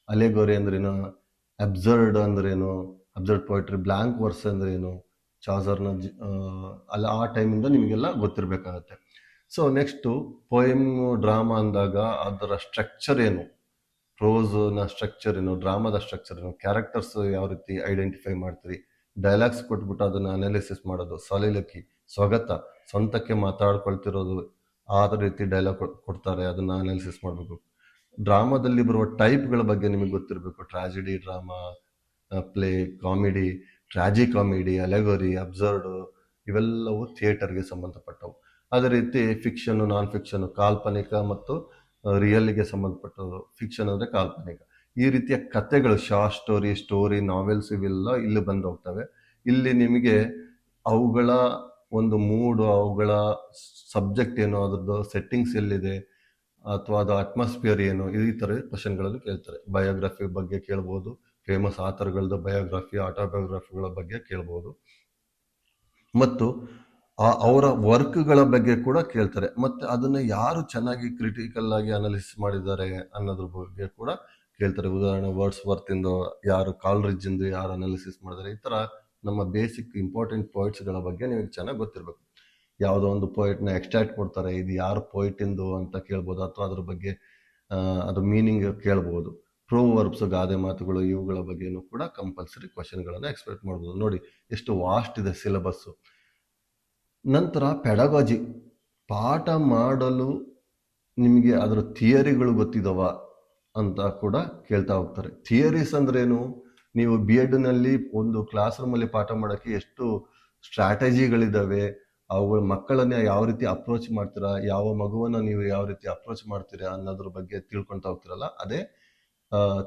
ಅಲೆಗೋರಿ ಅಂದ್ರೇನು, ಅಬ್ಸರ್ಡ್ ಅಂದ್ರೇನು, ಅಬ್ಸರ್ಡ್ ಪೋಯಿಟ್ರಿ, ಬ್ಲಾಂಕ್ ವರ್ಸ್ ಅಂದ್ರೇನು, ಚಾಸರ್ನ ಅಲ್ಲ ಆ ಟೈಮಿಂದ ನಿಮಗೆಲ್ಲ ಗೊತ್ತಿರಬೇಕಾಗತ್ತೆ. ಸೊ ನೆಕ್ಸ್ಟು ಪೋಯಮ್, ಡ್ರಾಮಾ ಅಂದಾಗ ಅದರ ಸ್ಟ್ರಕ್ಚರ್ ಏನು, ಪ್ರೋಸ್ನ ಸ್ಟ್ರಕ್ಚರ್ ಏನು, ಡ್ರಾಮಾದ ಸ್ಟ್ರಕ್ಚರ್ ಏನು, ಕ್ಯಾರೆಕ್ಟರ್ಸ್ ಯಾವ ರೀತಿ ಐಡೆಂಟಿಫೈ ಮಾಡ್ತೀರಿ, ಡೈಲಾಗ್ಸ್ ಕೊಟ್ಬಿಟ್ಟು ಅದನ್ನ ಅನಾಲಿಸಿಸ್ ಮಾಡೋದು, ಸಾಲಿಲಕಿ, ಸ್ವಗತ, ಸ್ವಂತಕ್ಕೆ ಮಾತಾಡ್ಕೊಳ್ತಿರೋದು, ಆ ರೀತಿ ಡೈಲಾಗ್ ಕೊಡ್ತಾರೆ, ಅದನ್ನ ಅನಾಲಿಸಿಸ್ ಮಾಡಬೇಕು. ಡ್ರಾಮಾದಲ್ಲಿ ಬರುವ ಟೈಪ್ಗಳ ಬಗ್ಗೆ ನಿಮಗೆ ಗೊತ್ತಿರಬೇಕು. Tragedy drama, play, comedy, tragicomedy, allegory, absurd, ಇವೆಲ್ಲವೂ ಥಿಯೇಟರ್ಗೆ ಸಂಬಂಧಪಟ್ಟವು. ಅದೇ ರೀತಿ ಫಿಕ್ಷನ್, ನಾನ್ ಫಿಕ್ಷನ್, ಕಾಲ್ಪನಿಕ ಮತ್ತು ರಿಯಲ್ಗೆ ಸಂಬಂಧಪಟ್ಟವು. ಫಿಕ್ಷನ್ ಅಂದ್ರೆ ಕಾಲ್ಪನಿಕ. ಈ ರೀತಿಯ ಕಥೆಗಳು, ಶಾರ್ಟ್ ಸ್ಟೋರಿ, ನಾವೆಲ್ಸ್, ಇವೆಲ್ಲ ಇಲ್ಲಿ ಬಂದು ಹೋಗ್ತವೆ. ಇಲ್ಲಿ ನಿಮಗೆ ಅವುಗಳ ಒಂದು ಮೂಡು, ಅವುಗಳ ಸಬ್ಜೆಕ್ಟ್ ಏನು, ಅದ್ರದ್ದು ಸೆಟ್ಟಿಂಗ್ಸ್ ಎಲ್ಲಿದೆ, ಅಥವಾ ಅದು ಅಟ್ಮಾಸ್ಫಿಯರ್ ಏನು, ಈ ತರ ಕ್ವಶನ್ಗಳನ್ನು ಕೇಳ್ತಾರೆ. ಬಯೋಗ್ರಫಿ ಬಗ್ಗೆ ಕೇಳ್ಬೋದು, ಫೇಮಸ್ ಆಥರ್ಗಳದ್ದು ಬಯೋಗ್ರಫಿ, ಆಟೋಬಯೋಗ್ರಫಿಗಳ ಬಗ್ಗೆ ಕೇಳ್ಬೋದು, ಮತ್ತು ಅವರ ವರ್ಕ್ಗಳ ಬಗ್ಗೆ ಕೂಡ ಕೇಳ್ತಾರೆ. ಮತ್ತೆ ಅದನ್ನ ಯಾರು ಚೆನ್ನಾಗಿ ಕ್ರಿಟಿಕಲ್ ಆಗಿ ಅನಾಲಿಸಿಸ್ ಮಾಡಿದ್ದಾರೆ ಅನ್ನೋದ್ರ ಬಗ್ಗೆ ಕೂಡ ಕೇಳ್ತಾರೆ. ಉದಾಹರಣೆ ವರ್ಡ್ಸ್ ವರ್ತ್ ಇಂದು ಯಾರು, ಕಾಲ್ರಿಡ್ಜ್ ಇಂದು ಯಾರು ಅನಾಲಿಸಿಸ್ ಮಾಡಿದ್ದಾರೆ, ಈ ತರ ನಮ್ಮ ಬೇಸಿಕ್ ಇಂಪಾರ್ಟೆಂಟ್ ಪೋಯಿಟ್ಸ್ಗಳ ಬಗ್ಗೆ ನಿಮಗೆ ಚೆನ್ನಾಗಿ ಗೊತ್ತಿರಬೇಕು. ಯಾವುದೋ ಒಂದು ಪೋಯಿಟ್ನ ಎಕ್ಸ್ಟ್ರಾಕ್ಟ್ ಕೊಡ್ತಾರೆ, ಇದು ಯಾರು ಪೋಯಿಟ್ ಇಂದು ಅಂತ ಕೇಳ್ಬೋದು, ಅಥವಾ ಅದ್ರ ಬಗ್ಗೆ ಅದ್ರ ಮೀನಿಂಗ್ ಕೇಳ್ಬೋದು. ಪ್ರೋವರ್ಬ್ಸ್, ಗಾದೆ ಮಾತುಗಳು, ಇವುಗಳ ಬಗ್ಗೆನೂ ಕೂಡ ಕಂಪಲ್ಸರಿ ಕ್ವಶನ್ಗಳನ್ನು ಎಕ್ಸ್ಪೆಕ್ಟ್ ಮಾಡ್ಬೋದು. ನೋಡಿ ಎಷ್ಟು ವಾಸ್ಟ್ ಇದೆ ಸಿಲೆಬಸ್ಸು. ನಂತರ ಪೆಡಗಾಜಿ, ಪಾಠ ಮಾಡಲು ನಿಮಗೆ ಅದರ ಥಿಯರಿಗಳು ಗೊತ್ತಿದವ ಅಂತ ಕೂಡ ಕೇಳ್ತಾ ಹೋಗ್ತಾರೆ. ಥಿಯರೀಸ್ ಅಂದ್ರೇನು, ನೀವು ಬಿ ಎಡ್ನಲ್ಲಿ ಒಂದು ಕ್ಲಾಸ್ ರೂಮಲ್ಲಿ ಪಾಠ ಮಾಡೋಕ್ಕೆ ಎಷ್ಟು ಸ್ಟ್ರಾಟಜಿಗಳಿದ್ದಾವೆ, ಅವುಗಳ ಮಕ್ಕಳನ್ನ ಯಾವ ರೀತಿ ಅಪ್ರೋಚ್ ಮಾಡ್ತೀರಾ, ಯಾವ ಮಗುವನ್ನ ನೀವು ಯಾವ ರೀತಿ ಅಪ್ರೋಚ್ ಮಾಡ್ತೀರಾ ಅನ್ನೋದ್ರ ಬಗ್ಗೆ ತಿಳ್ಕೊಳ್ತಾ ಹೋಗ್ತಿರಲ್ಲ, ಅದೇ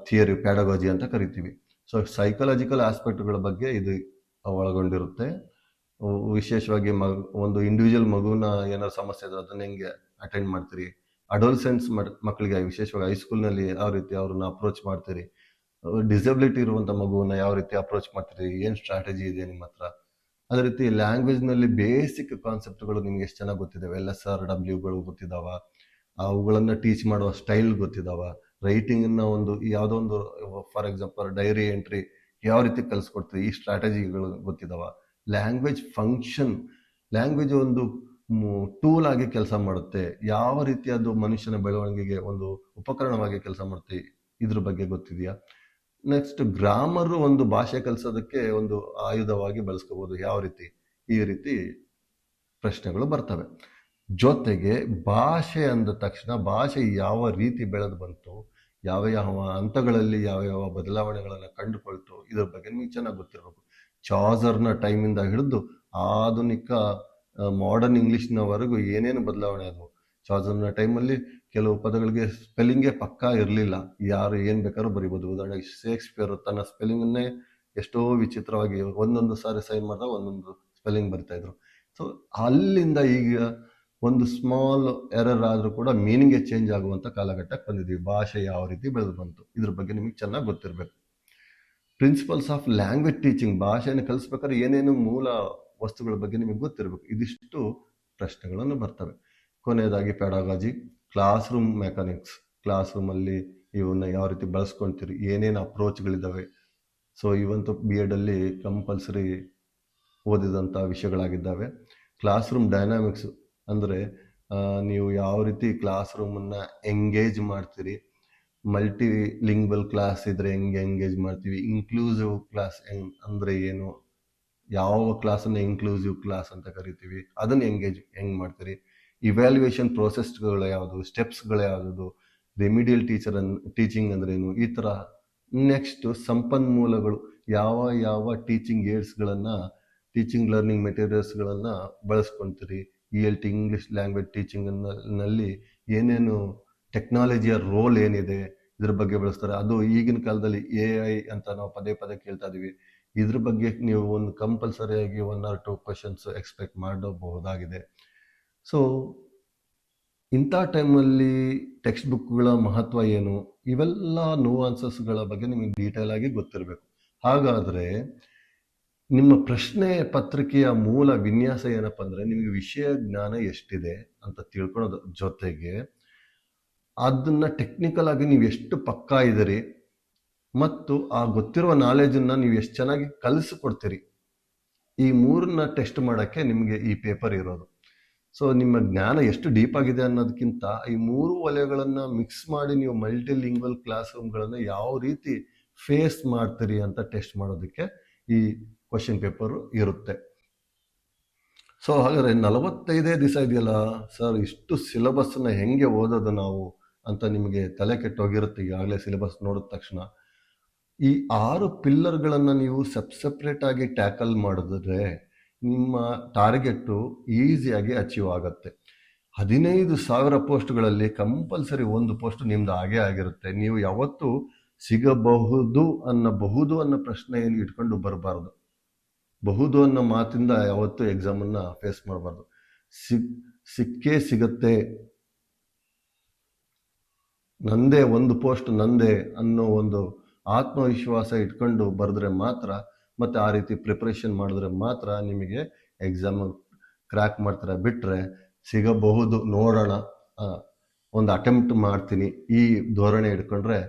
ಥಿಯರಿ, ಪ್ಯಾಡಗಾಜಿ ಅಂತ ಕರಿತೀವಿ. ಸೊ ಸೈಕಲಾಜಿಕಲ್ ಆಸ್ಪೆಕ್ಟ್ಗಳ ಬಗ್ಗೆ ಇದು ಒಳಗೊಂಡಿರುತ್ತೆ. ವಿಶೇಷವಾಗಿ ಒಂದು ಇಂಡಿವಿಜುವಲ್ ಮಗುವಿನ ಏನಾದ್ರು ಸಮಸ್ಯೆ ಇದ್ರೆ ಅದನ್ನ ಹೆಂಗೆ ಅಟೆಂಡ್ ಮಾಡ್ತೀರಿ, ಅಡೋಲ್ಸೆಂಟ್ಸ್ ಮಕ್ಕಳಿಗೆ ವಿಶೇಷವಾಗಿ ಹೈಸ್ಕೂಲ್ನಲ್ಲಿ ಯಾವ ರೀತಿ ಅವ್ರನ್ನ ಅಪ್ರೋಚ್ ಮಾಡ್ತೀರಿ, ಡಿಸಬಿಲಿಟಿ ಇರುವಂತ ಮಗುವನ್ನ ಯಾವ ರೀತಿ ಅಪ್ರೋಚ್ ಮಾಡ್ತೀರಿ, ಏನ್ ಸ್ಟ್ರಾಟಜಿ ಇದೆ ನಿಮ್ಮ ಹತ್ರ. ಅದೇ ರೀತಿ ಲ್ಯಾಂಗ್ವೇಜ್ ನಲ್ಲಿ ಬೇಸಿಕ್ ಕಾನ್ಸೆಪ್ಟ್ಗಳು ನಿಮ್ಗೆ ಎಷ್ಟು ಚೆನ್ನಾಗಿ ಗೊತ್ತಿದ್ದಾವೆ, LSR-Wಗಳು ಗೊತ್ತಿದಾವ, ಅವುಗಳನ್ನ ಟೀಚ್ ಮಾಡುವ ಸ್ಟೈಲ್ ಗೊತ್ತಿದಾವ, ರೈಟಿಂಗ್ ನ ಒಂದು ಯಾವುದೋ ಒಂದು, ಫಾರ್ ಎಕ್ಸಾಂಪಲ್ ಡೈರಿ ಎಂಟ್ರಿ ಯಾವ ರೀತಿ ಕಲಿಸ್ಕೊಡ್ತೀವಿ, ಈ ಸ್ಟ್ರಾಟಜಿಗಳು ಗೊತ್ತಿದಾವ. ಲ್ಯಾಂಗ್ವೇಜ್ ಫಂಕ್ಷನ್, ಲ್ಯಾಂಗ್ವೇಜ್ ಒಂದು ಟೂಲ್ ಆಗಿ ಕೆಲಸ ಮಾಡುತ್ತೆ, ಯಾವ ರೀತಿ ಅದು ಮನುಷ್ಯನ ಬೆಳವಣಿಗೆಗೆ ಒಂದು ಉಪಕರಣವಾಗಿ ಕೆಲಸ ಮಾಡುತ್ತೆ, ಇದ್ರ ಬಗ್ಗೆ ಗೊತ್ತಿದೆಯಾ. ನೆಕ್ಸ್ಟ್ ಗ್ರಾಮರ್, ಒಂದು ಭಾಷೆ ಕಲಿಸೋದಕ್ಕೆ ಒಂದು ಆಯುಧವಾಗಿ ಬಳಸ್ಕೋಬಹುದು, ಯಾವ ರೀತಿ, ಈ ರೀತಿ ಪ್ರಶ್ನೆಗಳು ಬರ್ತವೆ. ಜೊತೆಗೆ ಭಾಷೆ ಅಂದ ತಕ್ಷಣ ಭಾಷೆ ಯಾವ ರೀತಿ ಬೆಳೆದು ಬಂತು, ಯಾವ ಯಾವ ಹಂತಗಳಲ್ಲಿ ಯಾವ ಯಾವ ಬದಲಾವಣೆಗಳನ್ನು ಕಂಡುಕೊಳ್ತು, ಇದ್ರ ಬಗ್ಗೆ ನಿಮಗೆ ಚೆನ್ನಾಗಿ ಗೊತ್ತಿರಬೇಕು. ಚಾಸರ್ನ ಟೈಮಿಂದ ಹಿಡಿದು ಆಧುನಿಕ ಮಾಡರ್ನ್ ಇಂಗ್ಲಿಷ್ನವರೆಗೂ ಏನೇನು ಬದಲಾವಣೆ ಆದವು. ಚಾಸರ್ನ ಟೈಮಲ್ಲಿ ಕೆಲವು ಪದಗಳಿಗೆ ಸ್ಪೆಲ್ಲಿಂಗೇ ಪಕ್ಕಾ ಇರಲಿಲ್ಲ, ಯಾರು ಏನು ಬೇಕಾದ್ರೂ ಬರಿಬೋದು. ಉದಾಹರಣೆಗೆ ಶೇಕ್ಸ್ಪಿಯರ್ ತನ್ನ ಸ್ಪೆಲ್ಲಿಂಗನ್ನೇ ಎಷ್ಟೋ ವಿಚಿತ್ರವಾಗಿ ಒಂದೊಂದು ಸಾರಿ ಸೈನ್ ಮಾಡಿದಾಗ ಒಂದೊಂದು ಸ್ಪೆಲ್ಲಿಂಗ್ ಬರ್ತಾ ಇದ್ರು. ಸೊ ಅಲ್ಲಿಂದ ಈಗ ಒಂದು ಸ್ಮಾಲ್ ಎರರ್ ಆದರೂ ಕೂಡ ಮೀನಿಂಗೇ ಚೇಂಜ್ ಆಗುವಂಥ ಕಾಲಘಟ್ಟಕ್ಕೆ ಬಂದಿದ್ದೀವಿ. ಭಾಷೆ ಯಾವ ರೀತಿ ಬೆಳೆದು ಬಂತು ಇದ್ರ ಬಗ್ಗೆ ನಿಮಗೆ ಚೆನ್ನಾಗಿ ಗೊತ್ತಿರಬೇಕು. ಪ್ರಿನ್ಸಿಪಲ್ಸ್ ಆಫ್ ಲ್ಯಾಂಗ್ವೇಜ್ ಟೀಚಿಂಗ್, ಭಾಷೆಯನ್ನು ಕಲಿಸ್ಬೇಕಾದ್ರೆ ಏನೇನು ಮೂಲ ವಸ್ತುಗಳ ಬಗ್ಗೆ ನಿಮಗೆ ಗೊತ್ತಿರಬೇಕು. ಇದಿಷ್ಟು ಪ್ರಶ್ನೆಗಳನ್ನು ಬರ್ತವೆ. ಕೊನೆಯದಾಗಿ pedagogy, classroom mechanics, class ರೂಮಲ್ಲಿ ಇವನ್ನ ಯಾವ ರೀತಿ ಬಳಸ್ಕೊಳ್ತೀರಿ, ಏನೇನು ಅಪ್ರೋಚ್ಗಳಿದ್ದಾವೆ. ಸೊ ಇವಂತೂ ಬಿ ಎಡಲ್ಲಿ ಕಂಪಲ್ಸರಿ ಓದಿದಂಥ ವಿಷಯಗಳಾಗಿದ್ದಾವೆ. ಕ್ಲಾಸ್ ರೂಮ್ ಡೈನಾಮಿಕ್ಸ್ ಅಂದರೆ ನೀವು ಯಾವ ರೀತಿ ಕ್ಲಾಸ್ ರೂಮನ್ನು ಎಂಗೇಜ್ ಮಾಡ್ತೀರಿ, ಮಲ್ಟಿ ಲಿಂಗ್ವಲ್ ಕ್ಲಾಸ್ ಇದ್ರೆ ಹೆಂಗೆ ಎಂಗೇಜ್ ಮಾಡ್ತೀವಿ, ಇನ್ಕ್ಲೂಸಿವ್ ಕ್ಲಾಸ್ ಅಂದರೆ ಏನು, ಯಾವ ಕ್ಲಾಸನ್ನು ಇನ್ಕ್ಲೂಸಿವ್ ಕ್ಲಾಸ್ ಅಂತ ಕರಿತೀವಿ, ಅದನ್ನು ಹೆಂಗೆ ಮಾಡ್ತೀರಿ, ಇವ್ಯಾಲ್ಯೂಯೇಷನ್ ಪ್ರೋಸೆಸ್ಗಳು ಯಾವುದು, ಸ್ಟೆಪ್ಸ್ಗಳು ಯಾವುದು, ರೆಮಿಡಿಯಲ್ ಟೀಚಿಂಗ್ ಅಂದ್ರೇನು, ಈ ಥರ. ನೆಕ್ಸ್ಟ್ ಸಂಪನ್ಮೂಲಗಳು, ಯಾವ ಯಾವ ಟೀಚಿಂಗ್ ಏಡ್ಸ್ಗಳನ್ನು, ಟೀಚಿಂಗ್ ಲರ್ನಿಂಗ್ ಮೆಟೀರಿಯಲ್ಸ್ಗಳನ್ನು ಬಳಸ್ಕೊಳ್ತೀರಿ. ELT ಇಂಗ್ಲಿಷ್ ಲ್ಯಾಂಗ್ವೇಜ್ ಟೀಚಿಂಗ್ನಲ್ಲಿ ಏನೇನು ಟೆಕ್ನಾಲಜಿಯ ರೋಲ್ ಏನಿದೆ ಇದ್ರ ಬಗ್ಗೆ ಬಳಸ್ತಾರೆ. ಅದು ಈಗಿನ ಕಾಲದಲ್ಲಿ AI ಅಂತ ನಾವು ಪದೇ ಪದೇ ಕೇಳ್ತಾ ಇದೀವಿ. ಇದ್ರ ಬಗ್ಗೆ ನೀವು ಒಂದು ಕಂಪಲ್ಸರಿಯಾಗಿ 1 or 2 ಕ್ವಶನ್ಸ್ ಎಕ್ಸ್ಪೆಕ್ಟ್ ಮಾಡಬಹುದಾಗಿದೆ. ಸೊ ಇಂಥ ಟೈಮಲ್ಲಿ ಟೆಕ್ಸ್ಟ್ ಬುಕ್ಗಳ ಮಹತ್ವ ಏನು, ಇವೆಲ್ಲ ನುವಾನ್ಸಸ್ಗಳ ಬಗ್ಗೆ ನಿಮಗೆ ಡೀಟೇಲ್ ಆಗಿ ಗೊತ್ತಿರಬೇಕು. ಹಾಗಾದರೆ ನಿಮ್ಮ ಪ್ರಶ್ನೆ ಪತ್ರಿಕೆಯ ಮೂಲ ವಿನ್ಯಾಸ ಏನಪ್ಪ ಅಂದರೆ, ನಿಮಗೆ ವಿಷಯ ಜ್ಞಾನ ಎಷ್ಟಿದೆ ಅಂತ ತಿಳ್ಕೊಳ್ಳೋದ್ರ ಜೊತೆಗೆ ಅದನ್ನು ಟೆಕ್ನಿಕಲ್ ಆಗಿ ನೀವು ಎಷ್ಟು ಪಕ್ಕಾ ಇದ್ದೀರಿ ಮತ್ತು ಆ ಗೊತ್ತಿರುವ ನಾಲೆಜನ್ನು ನೀವು ಎಷ್ಟು ಚೆನ್ನಾಗಿ ಕಲಿಸ್ಕೊಡ್ತೀರಿ, ಈ ಮೂರನ್ನ ಟೆಸ್ಟ್ ಮಾಡೋಕ್ಕೆ ನಿಮಗೆ ಈ ಪೇಪರ್ ಇರೋದು. ಸೊ ನಿಮ್ಮ ಜ್ಞಾನ ಎಷ್ಟು ಡೀಪ್ ಆಗಿದೆ ಅನ್ನೋದಕ್ಕಿಂತ ಈ ಮೂರು ವಲಯಗಳನ್ನು ಮಿಕ್ಸ್ ಮಾಡಿ ನೀವು ಮಲ್ಟಿ ಲಿಂಗ್ವಲ್ ಕ್ಲಾಸ್ ರೂಮ್ಗಳನ್ನು ಯಾವ ರೀತಿ ಫೇಸ್ ಮಾಡ್ತೀರಿ ಅಂತ ಟೆಸ್ಟ್ ಮಾಡೋದಕ್ಕೆ ಈ ಕ್ವಶನ್ ಪೇಪರು ಇರುತ್ತೆ. ಸೊ ಹಾಗಾದರೆ 45 ದಿವಸ ಇದೆಯಲ್ಲ ಸರ್, ಇಷ್ಟು ಸಿಲೆಬಸ್ನ ಹೆಂಗೆ ಓದೋದು ನಾವು ಅಂತ ನಿಮಗೆ ತಲೆ ಕೆಟ್ಟೋಗಿರುತ್ತೆ ಈಗಾಗಲೇ ಸಿಲೆಬಸ್ ನೋಡಿದ ತಕ್ಷಣ. ಈ 6 ಪಿಲ್ಲರ್ಗಳನ್ನು ನೀವು ಸಪ್ರೇಟ್ ಆಗಿ ಟ್ಯಾಕಲ್ ಮಾಡಿದ್ರೆ ನಿಮ್ಮ ಟಾರ್ಗೆಟ್ಟು ಈಸಿಯಾಗಿ ಅಚೀವ್ ಆಗುತ್ತೆ. 15,000 ಪೋಸ್ಟ್ಗಳಲ್ಲಿ ಕಂಪಲ್ಸರಿ ಒಂದು ಪೋಸ್ಟ್ ನಿಮ್ದು ಆಗೇ ಆಗಿರುತ್ತೆ. ನೀವು ಯಾವತ್ತೂ ಸಿಗಬಹುದು ಅನ್ನೋ ಪ್ರಶ್ನೆ ಏನು ಇಟ್ಕೊಂಡು ಬರಬಾರ್ದು. ಬಹುದು ಅನ್ನೋ ಮಾತಿಂದ ಯಾವತ್ತೂ ಎಕ್ಸಾಮನ್ನು ಫೇಸ್ ಮಾಡಬಾರ್ದು. ಸಿಕ್ಕೇ ಸಿಗತ್ತೆ, ನಂದೇ ಒಂದು ಪೋಸ್ಟ್ ನಂದೇ ಅನ್ನೋ ಒಂದು ಆತ್ಮವಿಶ್ವಾಸ ಇಟ್ಕೊಂಡು ಬರೆದ್ರೆ ಮಾತ್ರ, ಮತ್ತು ಆ ರೀತಿ ಪ್ರಿಪ್ರೇಷನ್ ಮಾಡಿದ್ರೆ ಮಾತ್ರ ನಿಮಗೆ ಎಕ್ಸಾಮ್ ಕ್ರ್ಯಾಕ್ ಮಾಡ್ತಾರೆ. ಬಿಟ್ಟರೆ ಸಿಗಬಹುದು ನೋಡೋಣ, ಒಂದು ಅಟೆಂಪ್ಟ್ ಮಾಡ್ತೀನಿ, ಈ ಧೋರಣೆ ಇಟ್ಕೊಂಡ್ರೆ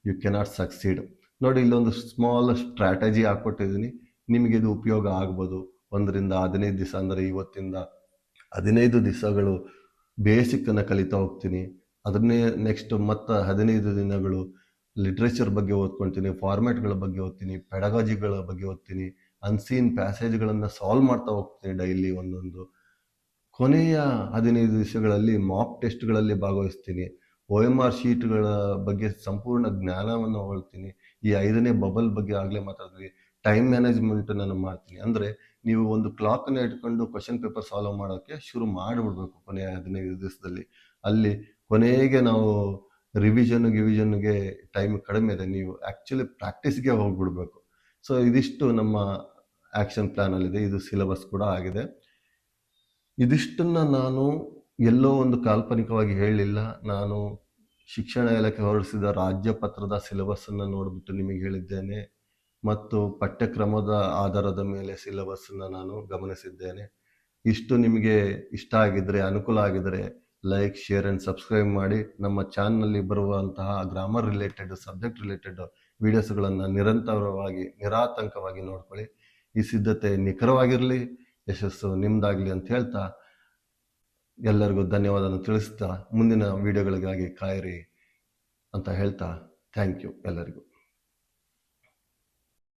ಯು ಕೆನಾಟ್ ಸಕ್ಸೀಡ್. ನೋಡಿ, ಇಲ್ಲೊಂದು ಸ್ಮಾಲ್ ಸ್ಟ್ರಾಟಜಿ ಹಾಕ್ಕೊಟ್ಟಿದ್ದೀನಿ, ನಿಮಗೆ ಇದು ಉಪಯೋಗ ಆಗ್ಬೋದು. 1 ರಿಂದ 15 ದಿವಸ ಅಂದರೆ ಇವತ್ತಿಂದ 15 ದಿವಸಗಳು ಬೇಸಿಕ್ಕನ್ನು ಕಲಿತಾ ಹೋಗ್ತೀನಿ. ಅದನ್ನೇ ನೆಕ್ಸ್ಟ್ ಮತ್ತೆ 15 ದಿನಗಳು ಲಿಟ್ರೇಚರ್ ಬಗ್ಗೆ ಓದ್ಕೊಳ್ತೀನಿ, ಫಾರ್ಮ್ಯಾಟ್ಗಳ ಬಗ್ಗೆ ಓದ್ತೀನಿ, ಪೆಡಗಾಜಿಗಳ ಬಗ್ಗೆ ಓದ್ತೀನಿ, ಅನ್ಸೀನ್ ಪ್ಯಾಸೇಜ್ಗಳನ್ನು ಸಾಲ್ವ್ ಮಾಡ್ತಾ ಹೋಗ್ತೀನಿ ಡೈಲಿ ಒಂದೊಂದು. ಕೊನೆಯ 15 ದಿವಸಗಳಲ್ಲಿ ಮಾಕ್ ಟೆಸ್ಟ್ಗಳಲ್ಲಿ ಭಾಗವಹಿಸ್ತೀನಿ. OMR ಶೀಟ್ಗಳ ಬಗ್ಗೆ ಸಂಪೂರ್ಣ ಜ್ಞಾನವನ್ನು ಹೊಳ್ತೀನಿ. ಈ 5ನೇ ಬಬಲ್ ಬಗ್ಗೆ ಆಗಲೇ ಮಾತಾಡಿದ್ವಿ. ಟೈಮ್ ಮ್ಯಾನೇಜ್ಮೆಂಟ್ ನಾನು ಮಾಡ್ತೀನಿ. ಅಂದರೆ ನೀವು ಒಂದು ಕ್ಲಾಕನ್ನು ಇಟ್ಕೊಂಡು ಕ್ವಶನ್ ಪೇಪರ್ ಸಾಲ್ವ್ ಮಾಡೋಕ್ಕೆ ಶುರು ಮಾಡಿಬಿಡ್ಬೇಕು ಕೊನೆಯ 15 ದಿವಸದಲ್ಲಿ. ಅಲ್ಲಿ ಕೊನೆಗೆ ನಾವು ರಿವಿಷನ್ಗೆ ಟೈಮ್ ಕಡಿಮೆ ಇದೆ, ನೀವು ಆ್ಯಕ್ಚುಲಿ ಪ್ರಾಕ್ಟೀಸ್ಗೆ ಹೋಗ್ಬಿಡ್ಬೇಕು. ಸೊ ಇದಿಷ್ಟು ನಮ್ಮ ಆ್ಯಕ್ಷನ್ ಪ್ಲ್ಯಾನಲ್ಲಿದೆ, ಇದು ಸಿಲೆಬಸ್ ಕೂಡ ಆಗಿದೆ. ಇದಿಷ್ಟನ್ನು ನಾನು ಎಲ್ಲೋ ಒಂದು ಕಾಲ್ಪನಿಕವಾಗಿ ಹೇಳಲಿಲ್ಲ, ನಾನು ಶಿಕ್ಷಣ ಇಲಾಖೆ ಹೊರಡಿಸಿದ ರಾಜ್ಯ ಪತ್ರದ ಸಿಲೆಬಸ್ಸನ್ನು ನೋಡಿಬಿಟ್ಟು ನಿಮಗೆ ಹೇಳಿದ್ದೇನೆ, ಮತ್ತು ಪಠ್ಯಕ್ರಮದ ಆಧಾರದ ಮೇಲೆ ಸಿಲೆಬಸ್ಸನ್ನು ನಾನು ಗಮನಿಸಿದ್ದೇನೆ. ಇಷ್ಟು ನಿಮಗೆ ಇಷ್ಟ ಆಗಿದ್ದರೆ, ಅನುಕೂಲ ಆಗಿದ್ದರೆ ಲೈಕ್, ಶೇರ್ ಆ್ಯಂಡ್ ಸಬ್ಸ್ಕ್ರೈಬ್ ಮಾಡಿ. ನಮ್ಮ ಚಾನಲ್ನಲ್ಲಿ ಬರುವಂತಹ ಗ್ರಾಮರ್ ರಿಲೇಟೆಡ್, ಸಬ್ಜೆಕ್ಟ್ ರಿಲೇಟೆಡ್ ವಿಡಿಯೋಸ್ಗಳನ್ನು ನಿರಂತರವಾಗಿ ನಿರಾತಂಕವಾಗಿ ನೋಡ್ಕೊಳ್ಳಿ. ಈ ಸಿದ್ಧತೆ ನಿಖರವಾಗಿರಲಿ, ಯಶಸ್ಸು ನಿಮ್ಮದಾಗಲಿ ಅಂತ ಹೇಳ್ತಾ ಎಲ್ಲರಿಗೂ ಧನ್ಯವಾದನ ತಿಳಿಸ್ತಾ ಮುಂದಿನ ವಿಡಿಯೋಗಳಿಗಾಗಿ ಕಾಯಿರಿ ಅಂತ ಹೇಳ್ತಾ ಥ್ಯಾಂಕ್ ಯು ಎಲ್ಲರಿಗೂ.